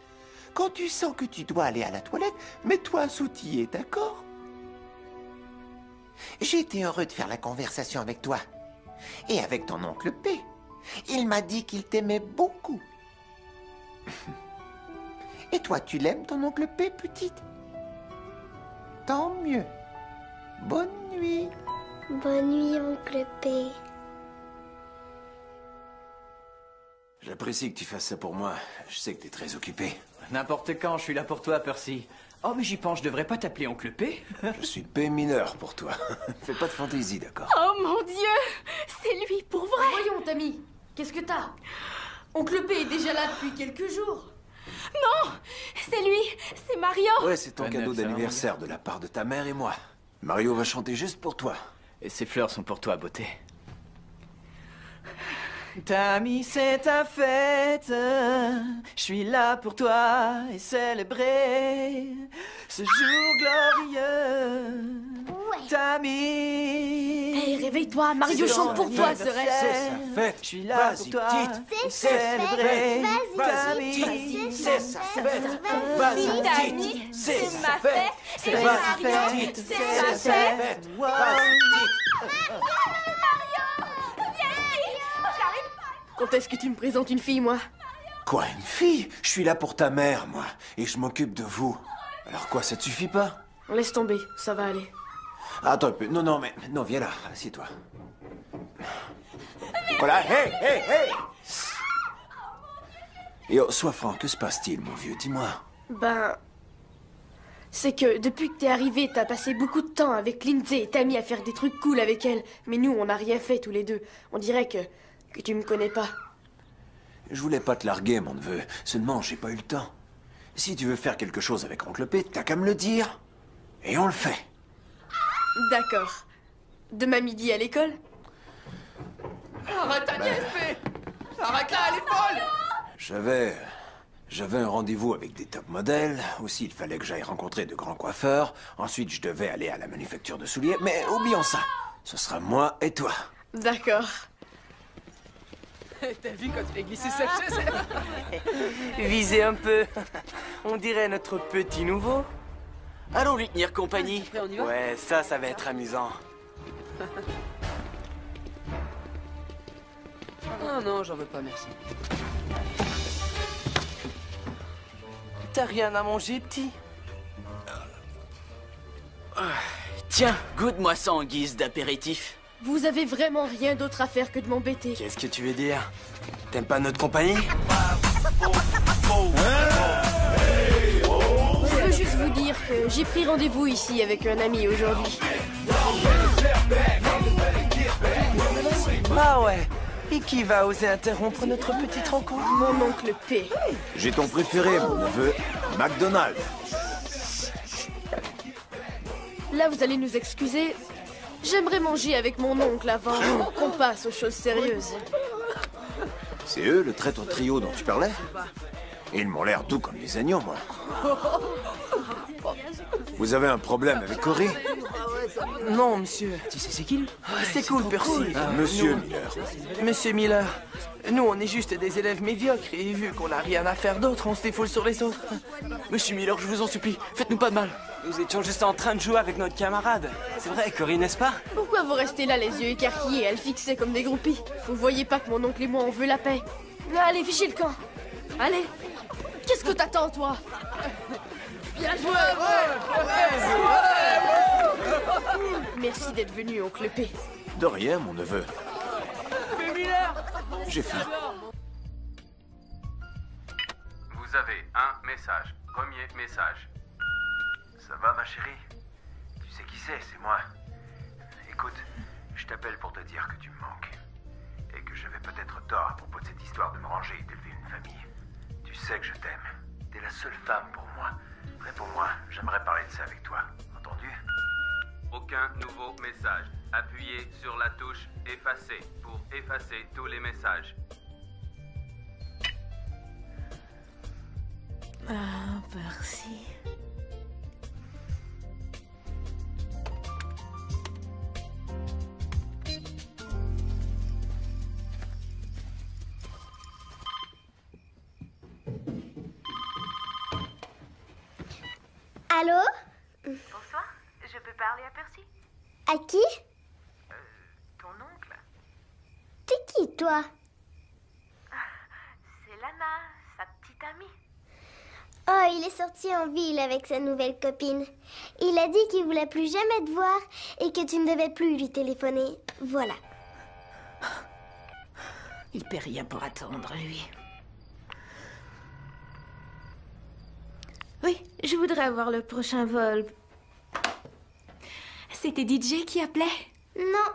Quand tu sens que tu dois aller à la toilette, mets-toi à sautiller, d'accord? J'ai été heureux de faire la conversation avec toi. Et avec ton oncle P. Il m'a dit qu'il t'aimait beaucoup. Et toi, tu l'aimes, ton oncle P, petite? Tant mieux. Bonne nuit. Bonne nuit, oncle P. J'apprécie que tu fasses ça pour moi. Je sais que t'es très occupé. N'importe quand, je suis là pour toi, Percy. Oh, mais j'y pense, je devrais pas t'appeler Oncle P. Je suis P mineur pour toi. Fais pas de fantaisie, d'accord? Oh mon Dieu! C'est lui, pour vrai! Voyons, Tammy, qu'est-ce que t'as? Oncle P est déjà là depuis quelques jours. Non! C'est lui! C'est Mario! Ouais, c'est ton cadeau d'anniversaire de la part de ta mère et moi. Mario va chanter juste pour toi. Et ces fleurs sont pour toi, beauté. Tammy, c'est ta fête. Je suis là pour toi et célébrer ce jour glorieux. Ouais. Tammy. Hey, réveille-toi, Mario chante pour toi, C'est Zered. sa fête. Je suis là pour toi et célébrer. Tammy, c'est sa fête. Vas-y, Tammy, c'est c'est sa ma fête. fête. C'est Et ma Mario, fête. c'est ma fête. Quand est-ce que tu me présentes une fille, moi? Quoi, une fille? Je suis là pour ta mère, moi. Et je m'occupe de vous. Alors quoi, ça te suffit pas? Laisse tomber, ça va aller. Attends un peu. Non, mais... Non, viens là. Assieds-toi. Voilà. Hey! Et oh, sois franc, que se passe-t-il, mon vieux? Dis-moi. Ben... C'est que depuis que t'es arrivé, t'as passé beaucoup de temps avec Lindsay et Tammy à faire des trucs cool avec elle. Mais nous, on n'a rien fait tous les deux. On dirait que tu me connais pas. Je voulais pas te larguer, mon neveu. Seulement, j'ai pas eu le temps. Si tu veux faire quelque chose avec Oncle P, t'as qu'à me le dire. Et on le fait. D'accord. Demain midi à l'école? Arrête Agnès, mais... Arrête-la, elle est folle! J'avais un rendez-vous avec des top modèles. Aussi, il fallait que j'aille rencontrer de grands coiffeurs. Ensuite, je devais aller à la manufacture de souliers. Mais oublions ça. Ce sera moi et toi. D'accord. T'as vu quand il a glissé cette chaise? Visez un peu. On dirait notre petit nouveau. Allons lui tenir compagnie. On y va? Ouais, ça va être amusant. Ah non, j'en veux pas, merci. T'as rien à manger, petit? Tiens, goûte-moi ça en guise d'apéritif. Vous avez vraiment rien d'autre à faire que de m'embêter. Qu'est-ce que tu veux dire? T'aimes pas notre compagnie? Je veux juste vous dire que j'ai pris rendez-vous ici avec un ami aujourd'hui. Ah ouais. Et qui va oser interrompre notre petite rencontre? Mon oncle P. J'ai ton préféré, mon neveu, McDonald. Là, vous allez nous excuser. J'aimerais manger avec mon oncle avant qu'on passe aux choses sérieuses. C'est eux, le traître trio dont tu parlais? Ils m'ont l'air doux comme des agneaux, moi. Vous avez un problème avec Cory? Non, monsieur. Tu sais c'est qui, lui? C'est cool, Percy. Monsieur Miller. Monsieur Miller. Nous, on est juste des élèves médiocres et vu qu'on n'a rien à faire d'autre, on se défoule sur les autres. Monsieur Miller, je vous en supplie, faites-nous pas de mal. Nous étions juste en train de jouer avec notre camarade. C'est vrai, Cory, n'est-ce pas? Pourquoi vous restez là, les yeux écarquillés, à le fixer comme des groupies? Vous voyez pas que mon oncle et moi, on veut la paix? Allez, fichez le camp. Allez. Qu'est-ce que t'attends, toi? Bien joué! Merci d'être venu, oncle P. De rien, mon neveu. J'ai faim. Vous avez un message. Premier message. Ça va, ma chérie? Tu sais qui c'est moi. Écoute, je t'appelle pour te dire que tu me manques. Et que j'avais peut-être tort à propos de cette histoire de me ranger et d'élever une famille. Tu sais que je t'aime. T'es la seule femme pour moi. Réponds-moi, j'aimerais parler de ça avec toi. Entendu? Aucun nouveau message. Appuyez sur la touche effacer pour effacer tous les messages. Ah, Percy. Allô? Bonsoir, je peux parler à Percy? À qui? Ton oncle. T'es qui, toi? C'est Lana, sa petite amie. Oh, il est sorti en ville avec sa nouvelle copine. Il a dit qu'il voulait plus jamais te voir et que tu ne devais plus lui téléphoner. Voilà. Il paie rien pour attendre, lui. Oui, je voudrais avoir le prochain vol. C'était DJ qui appelait? Non,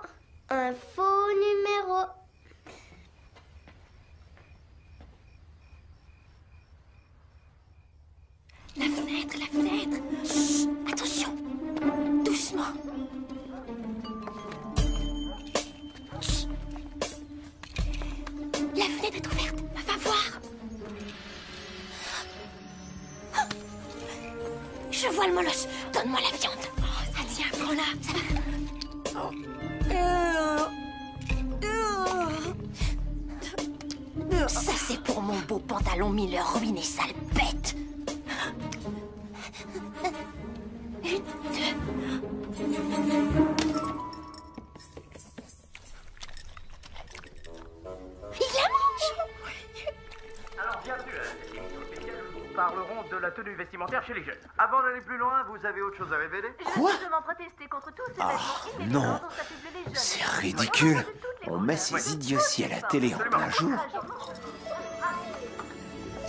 un faux numéro. La fenêtre, la fenêtre. Chut, attention. Doucement. Chut. La fenêtre est ouverte. Va voir. Je vois le molosse. Donne-moi la viande. Ah tiens, prends-la. Ça va. Ça, c'est pour mon beau pantalon Miller ruiné, sale bête. Une, deux. Il la mange. Alors, bienvenue à cette émission spéciale où nous parlerons de la tenue vestimentaire chez les jeunes. Avant d'aller plus loin, vous avez autre chose à révéler? Quoi? Justement protester contre tous ces vêtements non. dont s'affubler les jeunes. C'est ridicule. On met ces idioties à la télé en plein jour.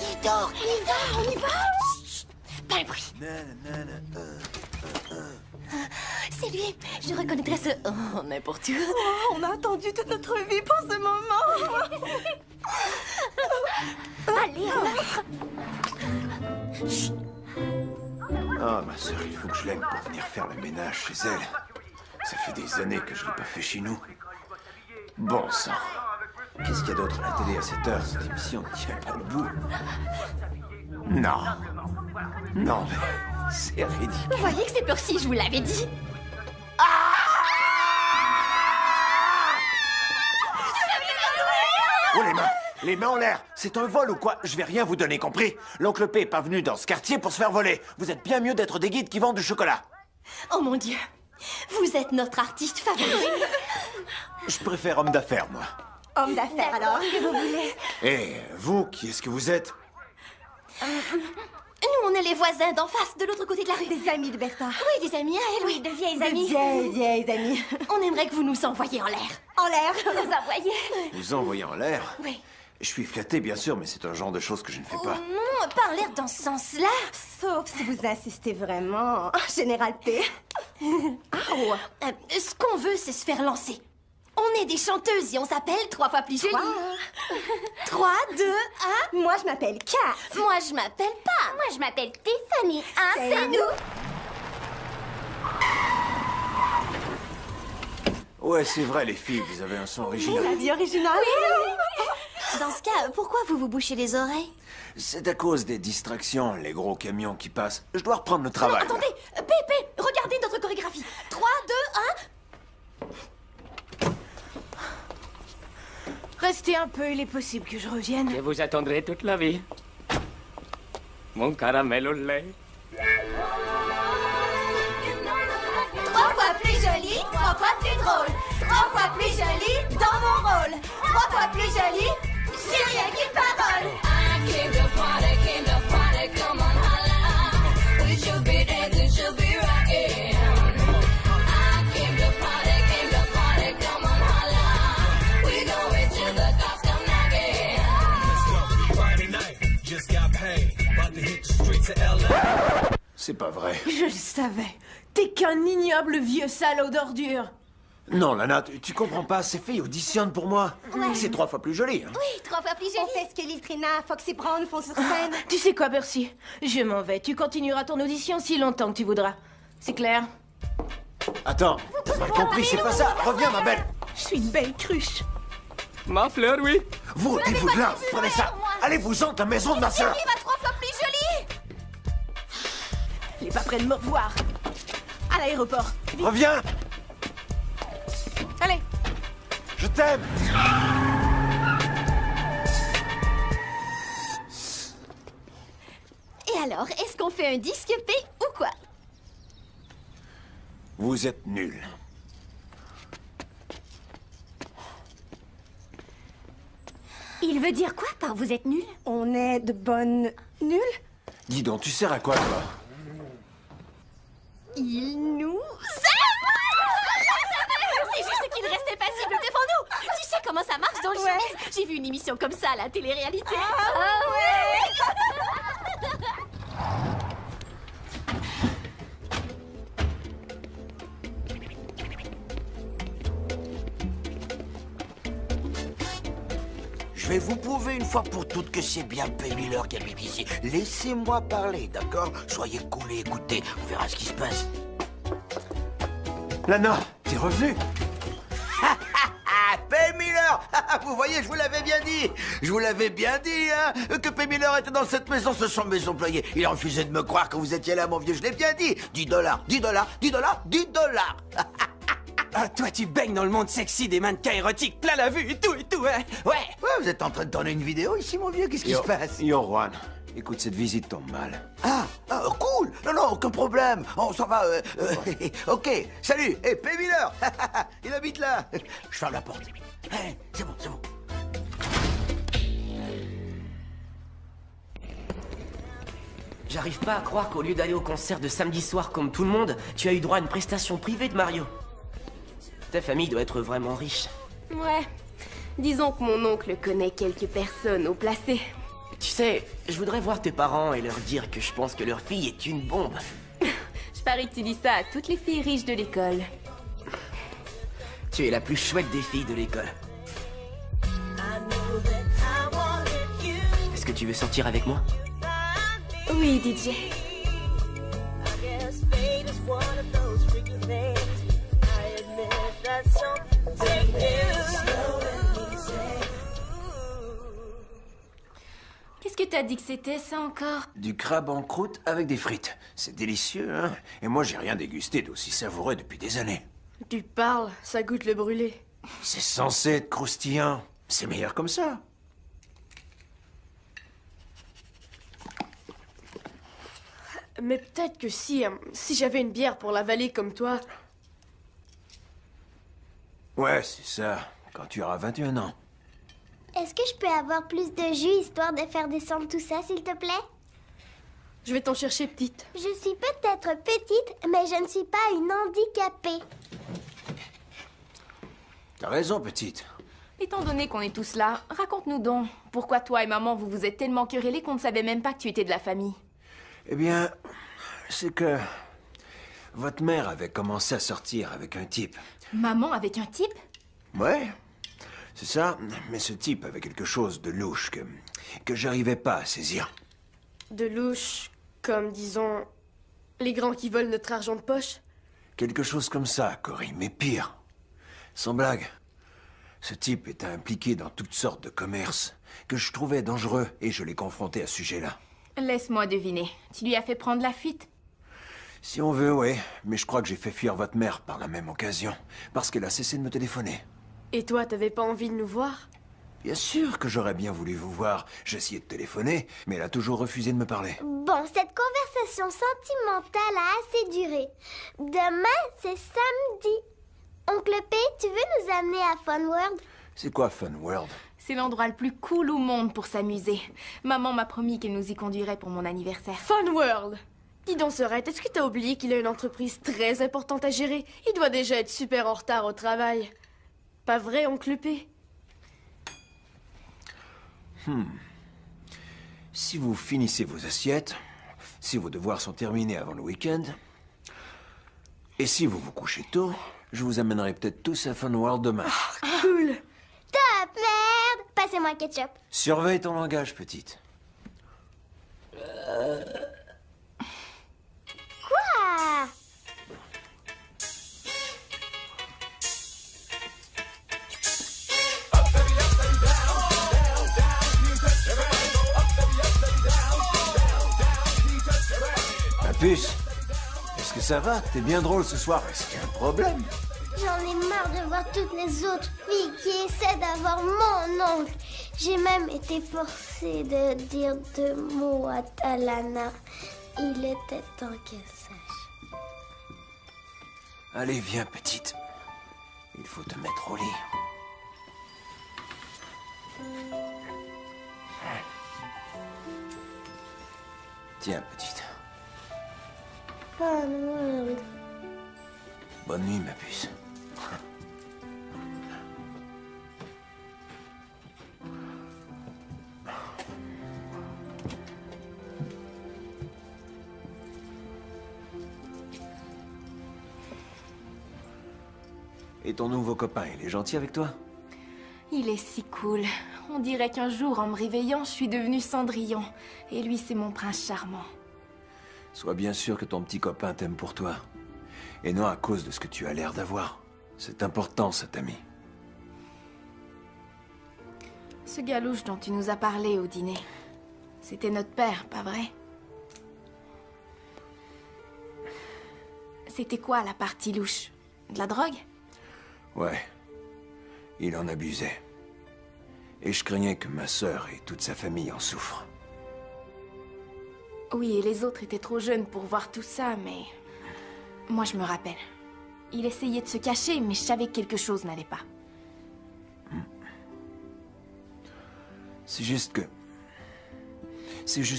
Il dort, on y va. Chut, pas un bruit. C'est lui, je reconnaîtrais ce... Oh, n'importe où. Oh, on a attendu toute notre vie pour ce moment. Allez, on entre. Chut. faut que je l'aide pour venir faire le ménage chez elle. Ça fait des années que je l'ai pas fait chez nous. Bon sang. Qu'est-ce qu'il y a d'autre à la télé à cette heure? Cette émission ne tient pas debout. Non. Non, mais c'est ridicule. Vous voyez que c'est Percy, je vous l'avais dit. Oh, les mains! Les mains en l'air! C'est un vol ou quoi? Je vais rien vous donner, compris? L'oncle P est pas venu dans ce quartier pour se faire voler. Vous êtes bien mieux d'être des guides qui vendent du chocolat. Oh mon Dieu. Vous êtes notre artiste favori. Je préfère homme d'affaires, moi. Homme d'affaires, alors, que vous voulez? Et vous, qui est-ce que vous êtes? Nous, on est les voisins d'en face, de l'autre côté de la rue. Des amis de Bertha. Oui, des amis à elle, oui, de vieilles amies. De vieilles amies. On aimerait que vous nous envoyiez en l'air. En l'air? Nous envoyer. Vous envoyez en l'air? Oui. Je suis flatté, bien sûr, mais c'est un genre de choses que je ne fais pas. Non, pas en l'air dans ce sens-là. Sauf si vous insistez vraiment. Général P. Ce qu'on veut, c'est se faire lancer. On est des chanteuses et on s'appelle 3 fois plus jolie. 3, 2, 1. Moi, je m'appelle Kat. Moi, je m'appelle pas. Moi, je m'appelle Tiffany. C'est nous. Ouais, c'est vrai, les filles, vous avez un son original. La vie originale. Oui. Dans ce cas, pourquoi vous vous bouchez les oreilles? C'est à cause des distractions, les gros camions qui passent. Je dois reprendre le travail. Non, attendez, Pépé, regardez notre chorégraphie. 3, 2, 1. Restez un peu, il est possible que je revienne. Je vous attendrai toute la vie. Mon caramel au lait. 3 fois plus jolie, 3 fois plus drôle. 3 fois plus jolie dans mon rôle. 3 fois plus jolie, j'ai rien qu'une parole. C'est pas vrai. Je le savais. T'es qu'un ignoble vieux salaud d'ordure. Non, Lana, tu comprends pas, ces filles auditionnent pour moi. Ouais. C'est 3 fois plus joli. Hein. Oui, 3 fois plus jolie. On fait ce que Lil Trina, Foxy Brown font sur scène. Tu sais quoi, Percy? Je m'en vais. Tu continueras ton audition si longtemps que tu voudras. C'est clair? Attends, t'as mal compris, c'est pas ça. Reviens, ma belle. Je suis une belle cruche. Ma fleur, oui. Vous, ôtez-vous de là, prenez ça. Allez-vous-en de la maison de ma soeur. Il va 3 fois plus jolie. Il est pas prêt de me revoir. À l'aéroport. Vite. Reviens. Allez. Je t'aime. Et alors, est-ce qu'on fait un disque P ou quoi? Vous êtes nuls. Il veut dire quoi par vous êtes nuls? On est de bonnes nulles? Dis donc, tu sers à quoi, toi? Il nous aime. C'est juste qu'il restait passible devant nous. Tu sais comment ça marche dans le showbiz? J'ai vu une émission comme ça à la télé-réalité. Je vais vous prouver une fois pour toutes que c'est bien P. Miller qui habite ici. Laissez-moi parler, d'accord? Soyez cool et écoutez, on verra ce qui se passe. Lana, t'es revenu? P. Miller. Vous voyez, je vous l'avais bien dit. Je vous l'avais bien dit, hein, que P. Miller était dans cette maison. Ce sont mes employés. Il a refusé de me croire quand vous étiez là, mon vieux. Je l'ai bien dit. 10 $, 10 $, 10 $, 10 $. Ah, toi, tu baignes dans le monde sexy des mannequins érotiques, plein la vue et tout, hein. Ouais. Ouais, vous êtes en train de tourner une vidéo ici, mon vieux. Qu'est-ce qui se passe? Yo, Juan, écoute, cette visite tombe mal. Cool. Non, aucun problème. On s'en va. Ok. Salut. Hey, P. Miller. Il habite là. Je ferme la porte. Hey, c'est bon, c'est bon. J'arrive pas à croire qu'au lieu d'aller au concert de samedi soir comme tout le monde, tu as eu droit à une prestation privée de Mario. Ta famille doit être vraiment riche. Ouais. Disons que mon oncle connaît quelques personnes au placé. Tu sais, je voudrais voir tes parents et leur dire que je pense que leur fille est une bombe. Je parie que tu dis ça à toutes les filles riches de l'école. Tu es la plus chouette des filles de l'école. Est-ce que tu veux sortir avec moi? Oui, DJ. one of those freaky things. I admit that something is slow and easy. Qu'est-ce que t'as dit que c'était, ça, encore? Du crabe en croûte avec des frites. C'est délicieux, hein? Et moi, j'ai rien dégusté d'aussi savoureux depuis des années. Tu parles, ça goûte le brûlé. C'est censé être croustillant. C'est meilleur comme ça. Mais peut-être que si j'avais une bière pour l'avaler comme toi... Ouais, c'est ça. Quand tu auras 21 ans. Est-ce que je peux avoir plus de jus histoire de faire descendre tout ça, s'il te plaît? Je vais t'en chercher, petite. Je suis peut-être petite, mais je ne suis pas une handicapée. T'as raison, petite. Étant donné qu'on est tous là, raconte-nous donc. Pourquoi toi et maman, vous vous êtes tellement querellés qu'on ne savait même pas que tu étais de la famille? Eh bien, c'est que... votre mère avait commencé à sortir avec un type. Maman avec un type? Ouais, c'est ça. Mais ce type avait quelque chose de louche que j'arrivais pas à saisir. De louche, comme, disons, les grands qui volent notre argent de poche? Quelque chose comme ça, Cory, mais pire. Sans blague. Ce type était impliqué dans toutes sortes de commerces que je trouvais dangereux et je l'ai confronté à ce sujet-là. Laisse-moi deviner. Tu lui as fait prendre la fuite? Si on veut, oui. Mais je crois que j'ai fait fuir votre mère par la même occasion. Parce qu'elle a cessé de me téléphoner. Et toi, t'avais pas envie de nous voir? Bien sûr que j'aurais bien voulu vous voir. J'ai essayé de téléphoner, mais elle a toujours refusé de me parler. Bon, cette conversation sentimentale a assez duré. Demain, c'est samedi. Oncle P, tu veux nous amener à Fun World? C'est quoi Fun World? C'est l'endroit le plus cool au monde pour s'amuser. Maman m'a promis qu'elle nous y conduirait pour mon anniversaire. Fun World! Dis donc, Sorette, est-ce que t'as oublié qu'il a une entreprise très importante à gérer? Il doit déjà être super en retard au travail. Pas vrai, oncle P? Si vous finissez vos assiettes, si vos devoirs sont terminés avant le week-end, et si vous vous couchez tôt, je vous amènerai peut-être tous à Fun World demain. Cool! Top, merde! Passez-moi le ketchup. Surveille ton langage, petite. Quoi? Ma puce, est-ce que ça va? T'es bien drôle ce soir. Est-ce qu'il y a un problème? J'en ai marre de voir toutes les autres filles qui essaient d'avoir mon oncle. J'ai même été forcée de dire 2 mots à Talana. Il était temps qu'elle sache. Allez, viens, petite. Il faut te mettre au lit. Tiens, petite. Fun World. Bonne nuit, ma puce. Et ton nouveau copain, il est gentil avec toi? Il est si cool. On dirait qu'un jour, en me réveillant, je suis devenue Cendrillon. Et lui, c'est mon prince charmant. Sois bien sûr que ton petit copain t'aime pour toi. Et non à cause de ce que tu as l'air d'avoir. C'est important, cet ami. Ce gars louche dont tu nous as parlé au dîner, c'était notre père, pas vrai? C'était quoi, la partie louche? De la drogue? Ouais. Il en abusait. Et je craignais que ma sœur et toute sa famille en souffrent. Oui, et les autres étaient trop jeunes pour voir tout ça, mais... Moi, je me rappelle. Il essayait de se cacher, mais je savais que quelque chose n'allait pas. C'est juste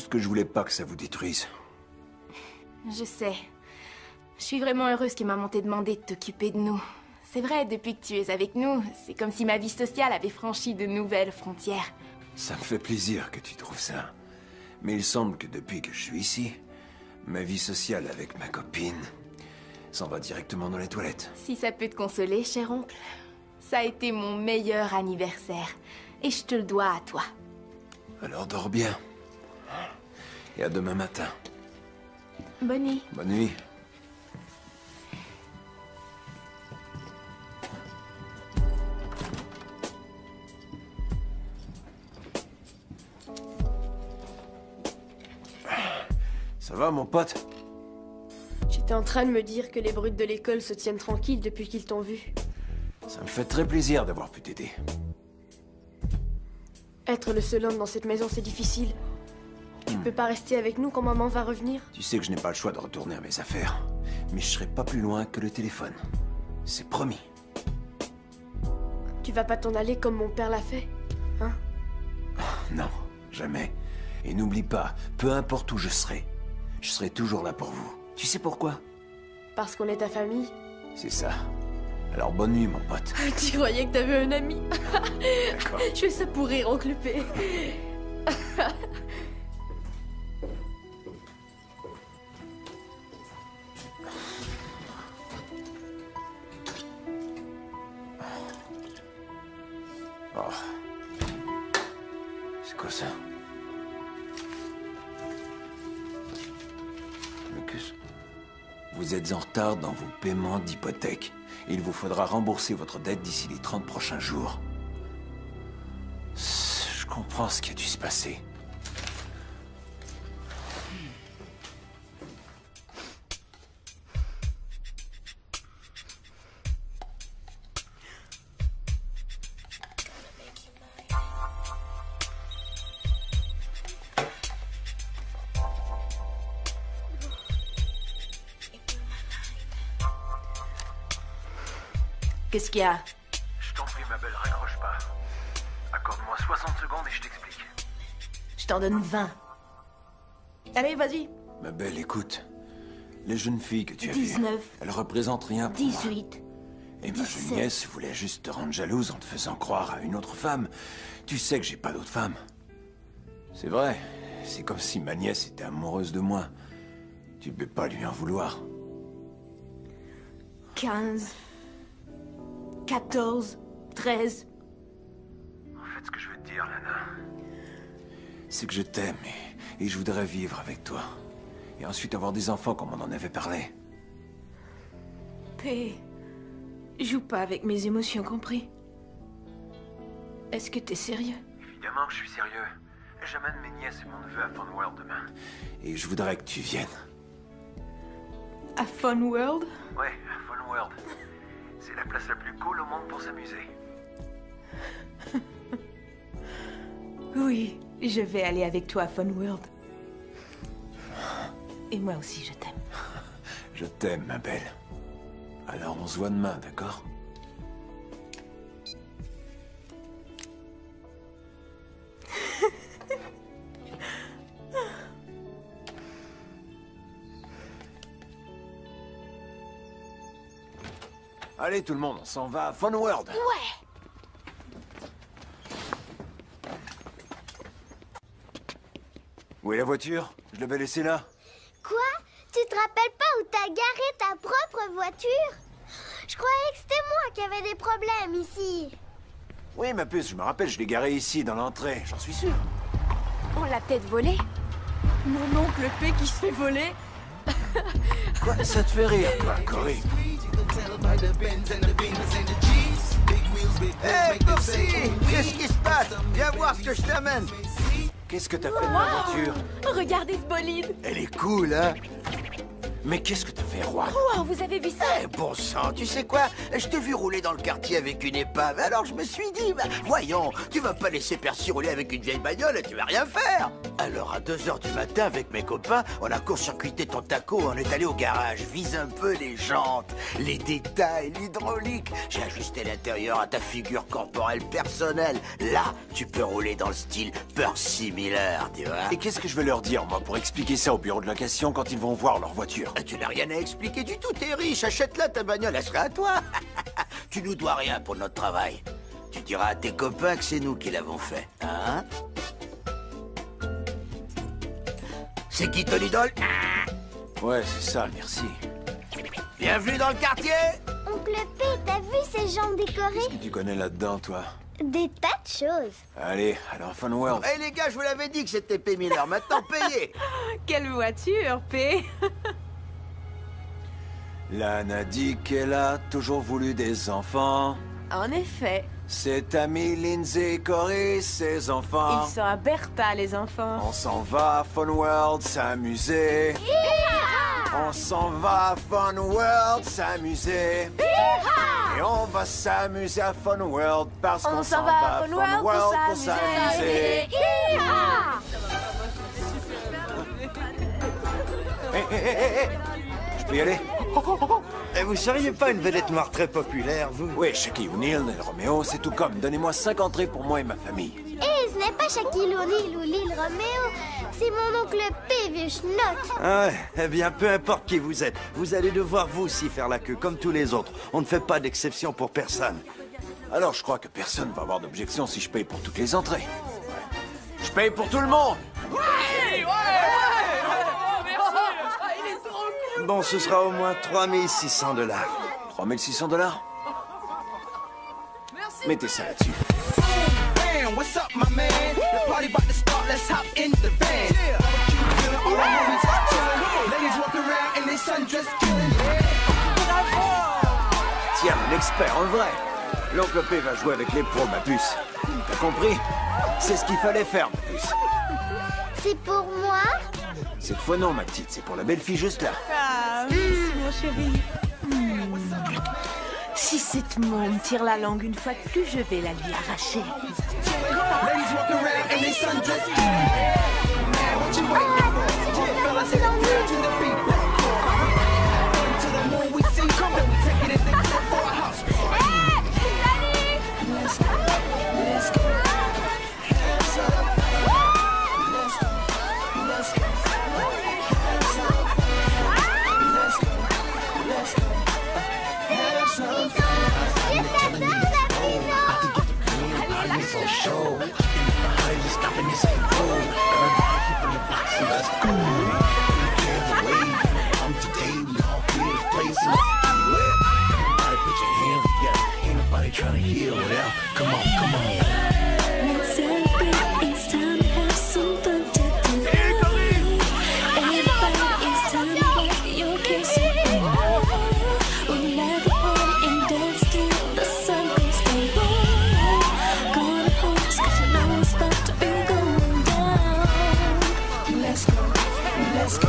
que je voulais pas que ça vous détruise. Je sais. Je suis vraiment heureuse que maman t'ait demandé de t'occuper de nous. C'est vrai, depuis que tu es avec nous, c'est comme si ma vie sociale avait franchi de nouvelles frontières. Ça me fait plaisir que tu trouves ça. Mais il semble que depuis que je suis ici, ma vie sociale avec ma copine s'en va directement dans les toilettes. Si ça peut te consoler, cher oncle, ça a été mon meilleur anniversaire. Et je te le dois à toi. Alors dors bien. Et à demain matin. Bonne nuit. Bonne nuit. Ça va, mon pote? J'étais en train de me dire que les brutes de l'école se tiennent tranquilles depuis qu'ils t'ont vu. Ça me fait très plaisir d'avoir pu t'aider. Être le seul homme dans cette maison, c'est difficile. Tu peux pas rester avec nous quand maman va revenir? Tu sais que je n'ai pas le choix de retourner à mes affaires. Mais je serai pas plus loin que le téléphone. C'est promis. Tu vas pas t'en aller comme mon père l'a fait, hein? Non, jamais. Et n'oublie pas, peu importe où je serai toujours là pour vous. Tu sais pourquoi? Parce qu'on est ta famille. C'est ça. Alors bonne nuit, mon pote. Tu croyais que t'avais un ami? D'accord. Je fais ça pour rire, oncle P. Oh. C'est quoi ça? Mais qu'est-ce... Vous êtes en retard dans vos paiements d'hypothèque. Il vous faudra rembourser votre dette d'ici les 30 prochains jours. Je comprends ce qui a dû se passer. Qu'est-ce qu'il y a? Je t'en prie, ma belle, raccroche pas. Accorde-moi 60 secondes et je t'explique. Je t'en donne 20. Allez, vas-y. Ma belle, écoute. Les jeunes filles que tu as vues, 19. elles représentent rien pour moi. 18. Et ma 17. jeune nièce voulait juste te rendre jalouse en te faisant croire à une autre femme. Tu sais que j'ai pas d'autre femme. C'est vrai. C'est comme si ma nièce était amoureuse de moi. Tu peux pas lui en vouloir. 15. 14. 13. En fait, ce que je veux te dire, Lana... C'est que je t'aime et je voudrais vivre avec toi. Et ensuite avoir des enfants comme on en avait parlé. P. Joue pas avec mes émotions, compris? Est-ce que t'es sérieux? Évidemment que je suis sérieux. J'amène mes nièces et mon neveu à Fun World demain. Et je voudrais que tu viennes. À Fun World? Ouais, à Fun World. C'est la place la plus cool au monde pour s'amuser. Oui, je vais aller avec toi à Fun World. Et moi aussi, je t'aime. Je t'aime, ma belle. Alors on se voit demain, d'accord? Allez tout le monde, on s'en va à Fun World. Ouais. Où est la voiture? Je l'avais laissée là. Quoi? Tu te rappelles pas où t'as garé ta propre voiture? Je croyais que c'était moi qui avais des problèmes ici. Oui, ma puce, je me rappelle, je l'ai garée ici, dans l'entrée, j'en suis sûr. On l'a peut-être volé. Mon oncle P qui se fait voler. Quoi? Ça te fait rire, quoi, Cory? Hé, Percy! Qu'est-ce qui se passe? Viens voir ce que je t'amène. Qu'est-ce que t'as fait de ma voiture? Regardez ce bolide. Elle est cool, hein? Mais qu'est-ce que t'as fait, Roi? Wow, vous avez vu ça? Eh, bon sang, tu sais quoi? Je t'ai vu rouler dans le quartier avec une épave, alors je me suis dit, bah, voyons, tu vas pas laisser Percy rouler avec une vieille bagnole et tu vas rien faire. Alors à 2 h du matin, avec mes copains, on a court-circuité ton taco, on est allé au garage, vise un peu les jantes, les détails, l'hydraulique. J'ai ajusté l'intérieur à ta figure corporelle personnelle. Là, tu peux rouler dans le style Percy Miller, tu vois. Et qu'est-ce que je vais leur dire, moi, pour expliquer ça au bureau de location quand ils vont voir leur voiture? Tu n'as rien à expliquer du tout, t'es riche, achète-la ta bagnole, elle sera à toi. Tu nous dois rien pour notre travail. Tu diras à tes copains que c'est nous qui l'avons fait, hein? C'est qui ton idole? Ouais, c'est ça, merci. Bienvenue dans le quartier. Oncle P, t'as vu ces jambes décorées? Qu'est-ce que tu connais là-dedans, toi? Des tas de choses. Allez, alors Fun World. Hé les gars, je vous l'avais dit que c'était P. Miller, maintenant payez. Quelle voiture, P. Lana dit qu'elle a toujours voulu des enfants. En effet. C'est Tammy, Lindsay, Cory, ses enfants. Ils sont à Bertha, les enfants. On s'en va à Fun World s'amuser. On s'en va à Fun World s'amuser. Et on va s'amuser à Fun World parce qu'on s'en va à Fun World pour s'amuser. Je peux y aller? Et vous seriez pas une vedette noire très populaire, vous? Oui, Shaquille O'Neal, Neil Romeo, c'est tout comme. Donnez-moi 5 entrées pour moi et ma famille. Hé, ce n'est pas Shaquille O'Neal ou Lil Romeo, c'est mon oncle P, vieux schnock. Ah ouais, eh bien, peu importe qui vous êtes, vous allez devoir vous aussi faire la queue, comme tous les autres. On ne fait pas d'exception pour personne. Alors je crois que personne va avoir d'objection si je paye pour toutes les entrées. Je paye pour tout le monde! Bon, ce sera au moins 3600 $. 3600 $? Mettez ça là-dessus. Man, what's up, my man? The party about to start, let's hop in the van. All my homies chillin', ladies walking around in their sundress killin'. Tiens, l'expert en vrai. L'oncle P va jouer avec les pros, ma puce. T'as compris? C'est ce qu'il fallait faire, ma puce. C'est pour moi? Cette fois non, ma petite, c'est pour la belle fille juste là. Ah, merci, mon chéri. Si cette môme tire la langue une fois de plus, je vais la lui arracher. Ladies walking around in their sundress killin'. Man, what you waiting for? Fellas in the crowd to the beat. To the moon we see, come on, take it and think for a house. Let's go, let's go. Hands up. Let's go, let's go. Hands up. Let's go, let's go. Hands up. For sure, in the highest stopping this ain't cool. Everybody from the box, so let's go. Hands away, I'm today, we all here to play, so let's do it. Everybody put your hands together, ain't nobody trying to hear it out. Come on, come on. Let's celebrate, it's time to have some fun to do. Everybody, it's time to rock your case. We'll light the party and dance till the sun goes down. Let's go, let's go.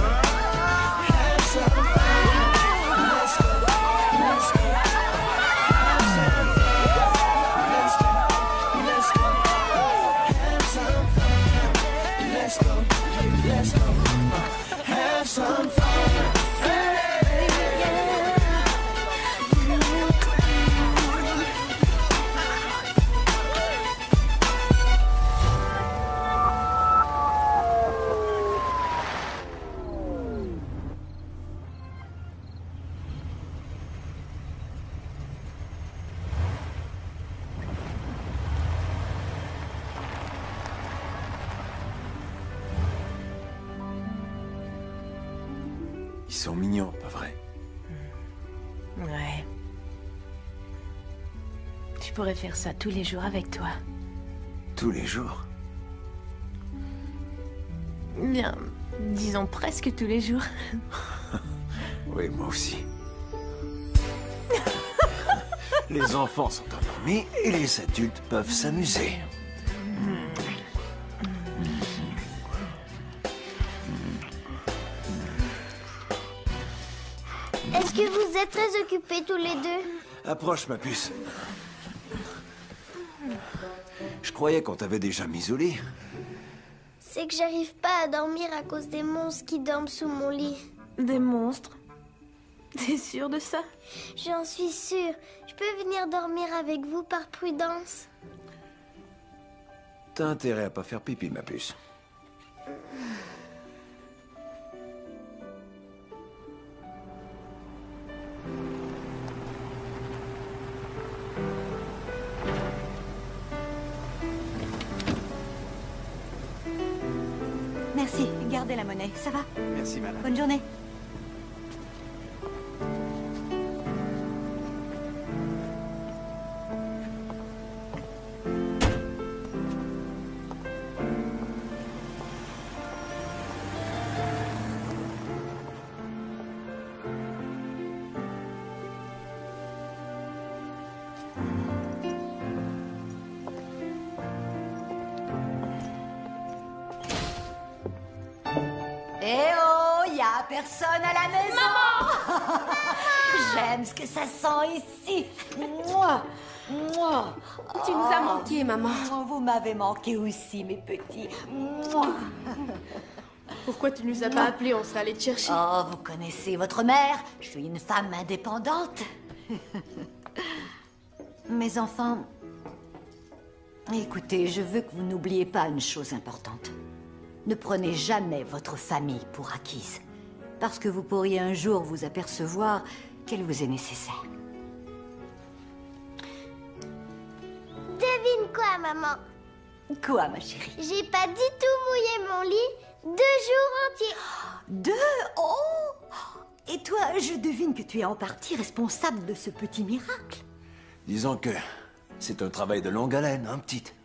Have some fun. Let's go, let's go. Have some fun. Let's go, let's go. Have some fun. Let's go, let's go. Have some fun. Ils sont mignons, pas vrai? Ouais. Je pourrais faire ça tous les jours avec toi. Tous les jours? Bien, disons presque tous les jours. Oui, moi aussi. Les enfants sont endormis et les adultes peuvent s'amuser. Est-ce que vous êtes très occupés tous les deux? Approche, ma puce. Je croyais qu'on t'avait déjà mis au lit. C'est que j'arrive pas à dormir à cause des monstres qui dorment sous mon lit. Des monstres? T'es sûre de ça? J'en suis sûre. Je peux venir dormir avec vous par prudence? T'as intérêt à pas faire pipi, ma puce. Merci, gardez la monnaie, ça va? Merci, madame. Bonne journée. a personne à la maison. Maman. J'aime ce que ça sent ici. Mouah. Mouah. Tu nous as manqué, maman. Vous m'avez manqué aussi, mes petits. Mouah. Pourquoi tu nous as pas appelés? On serait allés te chercher. Oh, vous connaissez votre mère. Je suis une femme indépendante. Mes enfants, écoutez, je veux que vous n'oubliez pas une chose importante. Ne prenez jamais votre famille pour acquise, parce que vous pourriez un jour vous apercevoir qu'elle vous est nécessaire. Devine quoi, maman? Quoi, ma chérie? J'ai pas du tout mouillé mon lit 2 jours entiers. 2? Oh! Et toi, je devine que tu es en partie responsable de ce petit miracle. Disons que c'est un travail de longue haleine, hein, petite?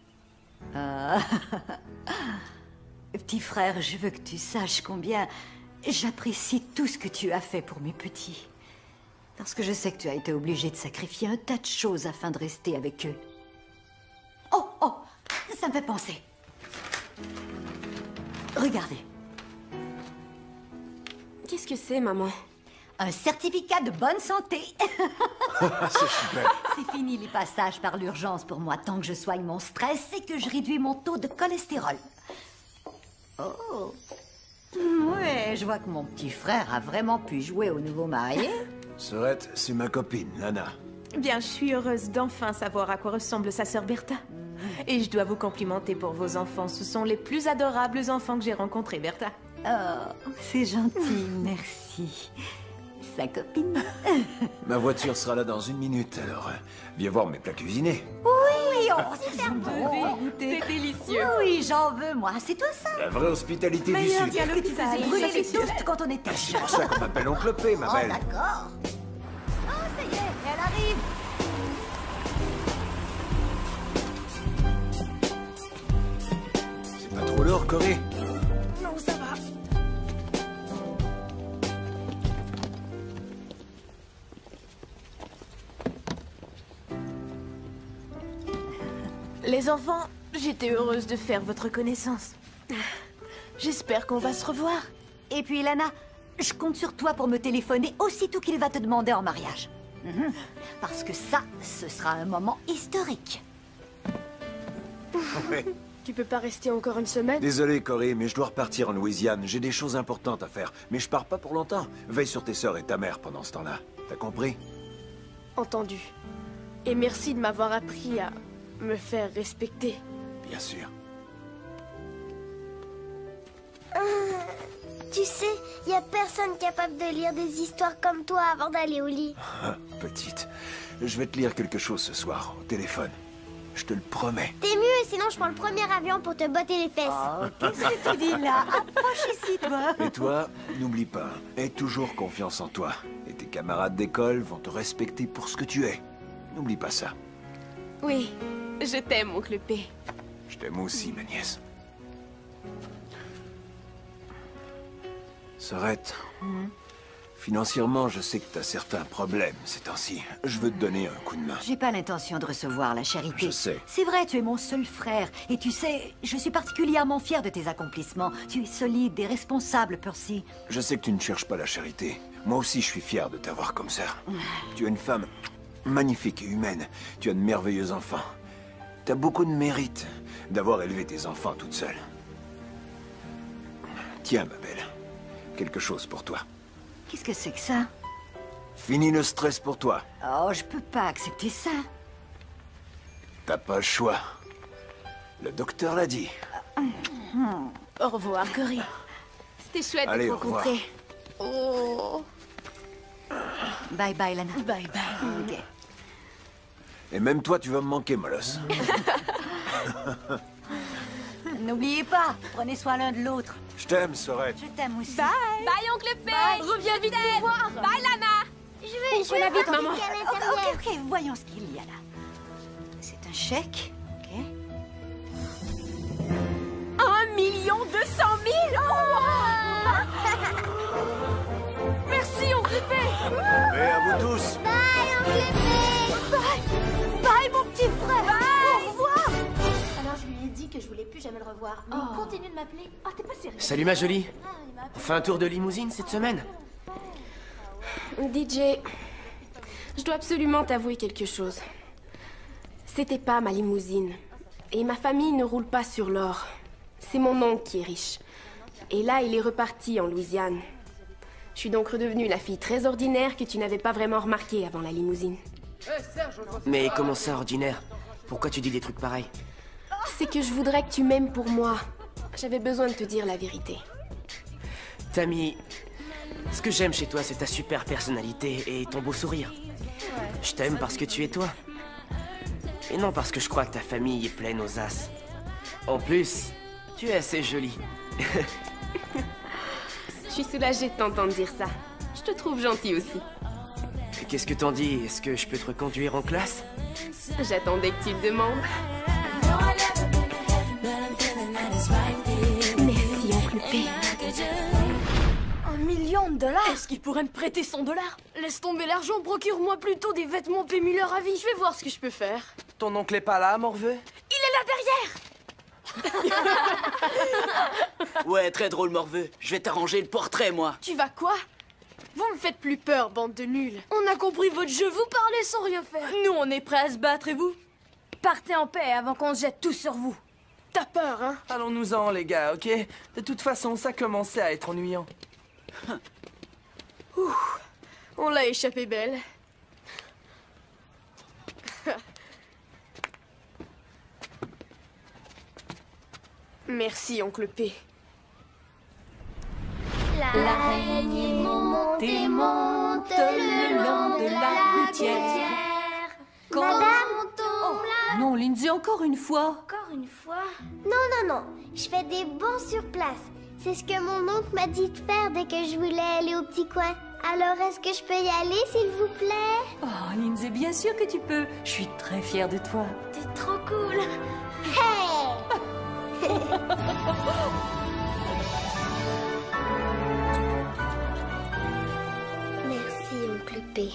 Ah. Petit frère, je veux que tu saches combien j'apprécie tout ce que tu as fait pour mes petits. Parce que je sais que tu as été obligé de sacrifier un tas de choses afin de rester avec eux. Oh, oh, ça me fait penser. Regardez. Qu'est-ce que c'est, maman? Un certificat de bonne santé. C'est super. C'est fini les passages par l'urgence pour moi. Tant que je soigne mon stress et que je réduis mon taux de cholestérol. Oh. Ouais, je vois que mon petit frère a vraiment pu jouer au nouveau marié. Sorette, c'est ma copine, Lana. Bien, je suis heureuse d'enfin savoir à quoi ressemble sa sœur Bertha. Et je dois vous complimenter pour vos enfants. Ce sont les plus adorables enfants que j'ai rencontrés, Bertha. Oh, c'est gentil, merci. Sa copine. Ma voiture sera là dans 1 minute, alors viens voir mes plats cuisinés. Oui, oh, c'est super bon. C'est délicieux. Oui, j'en veux, moi. C'est toi ça? La vraie hospitalité du Meilleur Sud. dialogue que tu faisais brûler les toasts quand on était C'est pour ça qu'on m'appelle Oncle P, ma belle. D'accord. Oh, ça y est, elle arrive. C'est pas trop lourd, Corée? Non, ça va. Les enfants, j'étais heureuse de faire votre connaissance. J'espère qu'on va se revoir. Et puis, Lana, je compte sur toi pour me téléphoner aussitôt qu'il va te demander en mariage. Parce que ça, ce sera un moment historique. Ouais. Tu peux pas rester encore 1 semaine? Désolé, Corée, mais je dois repartir en Louisiane. J'ai des choses importantes à faire. Mais je pars pas pour longtemps. Veille sur tes sœurs et ta mère pendant ce temps-là. T'as compris? Entendu. Et merci de m'avoir appris à me faire respecter. Bien sûr. Tu sais, y a personne capable de lire des histoires comme toi avant d'aller au lit. Petite, je vais te lire quelque chose ce soir, au téléphone. Je te le promets. T'es mieux, sinon je prends le premier avion pour te botter les fesses. Oh, qu'est-ce que tu dis là? Approche ici, toi. Et toi, n'oublie pas, aie toujours confiance en toi. Et tes camarades d'école vont te respecter pour ce que tu es. N'oublie pas ça. Oui, je t'aime, oncle P. Je t'aime aussi, ma nièce. Sorette, financièrement, je sais que t'as certains problèmes ces temps-ci. Je veux te donner un coup de main. J'ai pas l'intention de recevoir la charité. Je sais. C'est vrai, tu es mon seul frère. Et tu sais, je suis particulièrement fière de tes accomplissements. Tu es solide et responsable, Percy. Je sais que tu ne cherches pas la charité. Moi aussi, je suis fier de t'avoir comme ça. Tu es une femme magnifique et humaine. Tu as de merveilleux enfants. T'as beaucoup de mérite d'avoir élevé tes enfants toute seule. Tiens, ma belle. Quelque chose pour toi. Qu'est-ce que c'est que ça? Fini le stress pour toi. Oh, je peux pas accepter ça. T'as pas le choix. Le docteur l'a dit. Au revoir, Corée. C'était chouette Allez, de te au revoir. rencontrer. Oh. Bye bye, Lana. Bye bye. Ok. Et même toi, tu vas me manquer, Molosse. N'oubliez pas, prenez soin l'un de l'autre. Je t'aime, Sorette. Je t'aime aussi. Bye. Bye, oncle P. Reviens vite nous voir. Bye, Lana. Je la vite, voir maman. ce qu'il y a à l'intérieur. Ok, voyons ce qu'il y a là. C'est un chèque, ok. 1 200 000. Merci, oncle P. Et à vous tous. Bye, oncle P. Bye, mon petit frère. Bye. Au revoir. Alors je lui ai dit que je je voulais plus jamais le revoir. Mais il continue de m'appeler. Oh, t'es pas sérieux? Salut ma jolie. On fait un tour de limousine cette semaine? DJ, je dois absolument t'avouer quelque chose. C'était pas ma limousine. Et ma famille ne roule pas sur l'or. C'est mon oncle qui est riche. Et là, il est reparti en Louisiane. Je suis donc redevenue la fille très ordinaire que tu n'avais pas vraiment remarquée avant la limousine. Mais comment ça, ordinaire? Pourquoi tu dis des trucs pareils? C'est que je voudrais que tu m'aimes pour moi. J'avais besoin de te dire la vérité. Tammy, ce que j'aime chez toi, c'est ta super personnalité et ton beau sourire. Je t'aime parce que tu es toi. Et non parce que je crois que ta famille est pleine aux as. En plus, tu es assez jolie. Je suis soulagée de t'entendre dire ça. Je te trouve gentil aussi. Qu'est-ce que t'en dis? Est-ce que je peux te reconduire en classe? J'attendais que tu le demandes. Merci, oncle P. $1 million? Est-ce qu'il pourrait me prêter $100? Laisse tomber l'argent, procure-moi plutôt des vêtements P. Miller à vie. Je vais voir ce que je peux faire. Ton oncle est pas là, morveux? Il est là derrière! Ouais, très drôle, morveux. Je vais t'arranger le portrait, moi. Tu vas quoi? Vous me faites plus peur, bande de nuls. On a compris votre jeu, vous parlez sans rien faire. Nous, on est prêts à se battre, et vous? Partez en paix avant qu'on se jette tous sur vous. T'as peur, hein? Allons-nous-en, les gars, ok? De toute façon, ça commençait à être ennuyant. Ouh, on l'a échappé belle. Merci, oncle P. L'araignée monte et monte le long de la gouttière. Madame, Non, Lindsay, encore une fois. Encore une fois? Non, non, non. Je fais des bons sur place. C'est ce que mon oncle m'a dit de faire dès que je voulais aller au petit coin. Alors, est-ce que je peux y aller, s'il vous plaît? Oh, Lindsay, bien sûr que tu peux. Je suis très fière de toi. T'es trop cool. Hey! Merci, oncle P.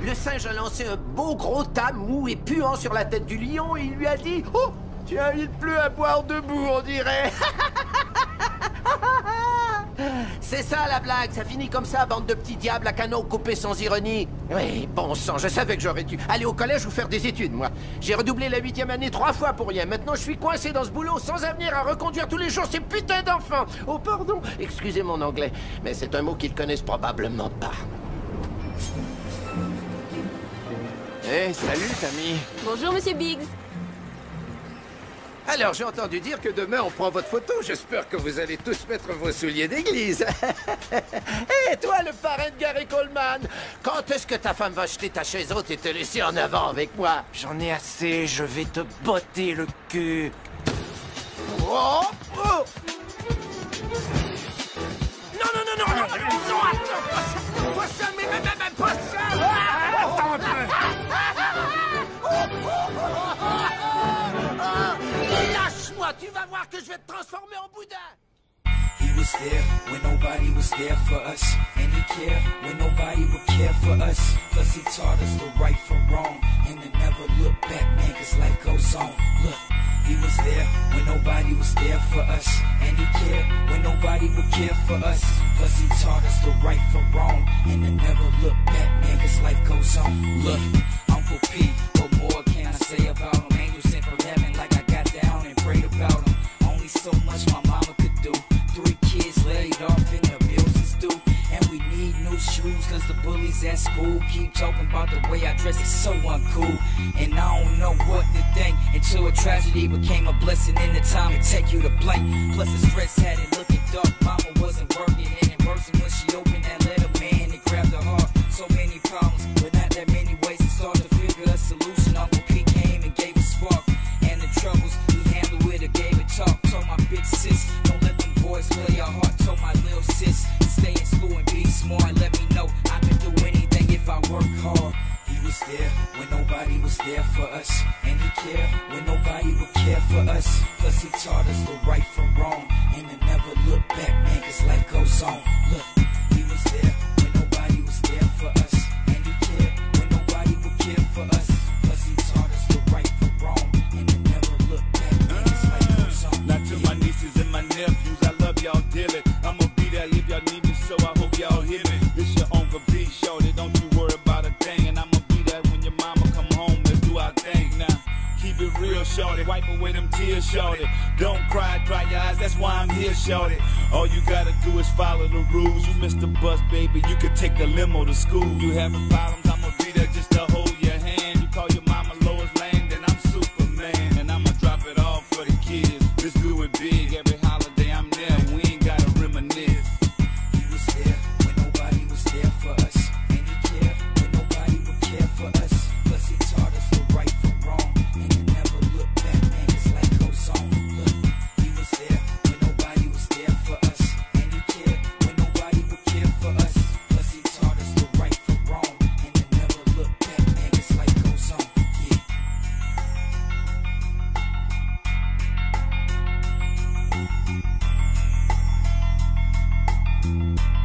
Le singe a lancé un beau gros tas mou et puant sur la tête du lion et il lui a dit « Oh, tu invites plus à boire debout, on dirait !» C'est ça la blague, ça finit comme ça, bande de petits diables à canaux coupés sans ironie. Oui, bon sang, je savais que j'aurais dû aller au collège ou faire des études, moi. J'ai redoublé la 8e année 3 fois pour rien. Maintenant, je suis coincé dans ce boulot sans avenir à reconduire tous les jours ces putains d'enfants. Oh, pardon, excusez mon anglais, mais c'est un mot qu'ils connaissent probablement pas. Hey, salut, Tammy. Bonjour, monsieur Biggs. Alors, j'ai entendu dire que demain, on prend votre photo. J'espère que vous allez tous mettre vos souliers d'église. Et toi, le parrain de Gary Coleman, quand est-ce que ta femme va jeter ta chaise haute et te laisser en avant avec moi? J'en ai assez, je vais te botter le cul. Oh, oh. Non, non, non, non, non, non, attends, pas ça, mais même pas ça. Attends un peu. Lâche-moi, tu vas voir que je vais te transformer en boudin. He was there when nobody was there for us, and he cared when nobody would care for us. Plus he taught us the right from wrong, and to never look back, man, 'cause life goes on. Look, he was there when nobody was there for us, and he cared when nobody would care for us. Plus he taught us the right from wrong, and to never look back, man, 'cause life goes on. Look, Uncle P, what more can I say about him? Angels sent from heaven like I got down and prayed about him. Only so much my mama could do. 3 kids laid off and the bills is due. And we need new shoes 'cause the bullies at school keep talking about the way I dress is so uncool. And I don't know what to think until a tragedy became a blessing in the time to take you to blank. Plus the stress had it looking dark. Mama wasn't working and it worsened when she opened that letter, man, it grabbed her heart. So many problems, but not that many ways to start to figure a solution. Uncle P came and gave a spark. And the troubles, he handled it or gave a talk. Told my big sis, don't let them boys play your heart. Told my little sis, stay in school and be smart. Let me know I can do anything if I work hard. He was there when nobody was there for us, and he cared when nobody would care for us. Plus he taught us the right from wrong, and to never look back, man, 'cause life goes on. Look, he was there when nobody was there for us, and he cared when nobody would care for us. Plus he taught us the right from wrong, and to never feel it. I'ma be there if y'all need me, so I hope y'all hear me. It's your Uncle B, shorty, don't you worry about a thing. And I'ma be there when your mama come home, let's do our thing now. Keep it real, shorty, wipe away them tears, shorty. Don't cry, dry your eyes, that's why I'm here, shorty. All you gotta do is follow the rules. You missed the bus, baby, you could take the limo to school. You having problems, I'ma be there just to hold your hand. You call your mama Lois Lane, then I'm Superman. And I'ma drop it all for the kids. Let's do it big, every holiday I'm there, we ain't gotta reminisce. He was there when nobody was there for us. And he cared when nobody would care for us. Plus he taught us the right from wrong. And you never look back, man, it's like goes on. Look, he was there when nobody was there for us. And he cared when nobody would care for us. Plus he taught us the right from wrong. And you never look back, man, it's like goes on. Yeah. Thank you.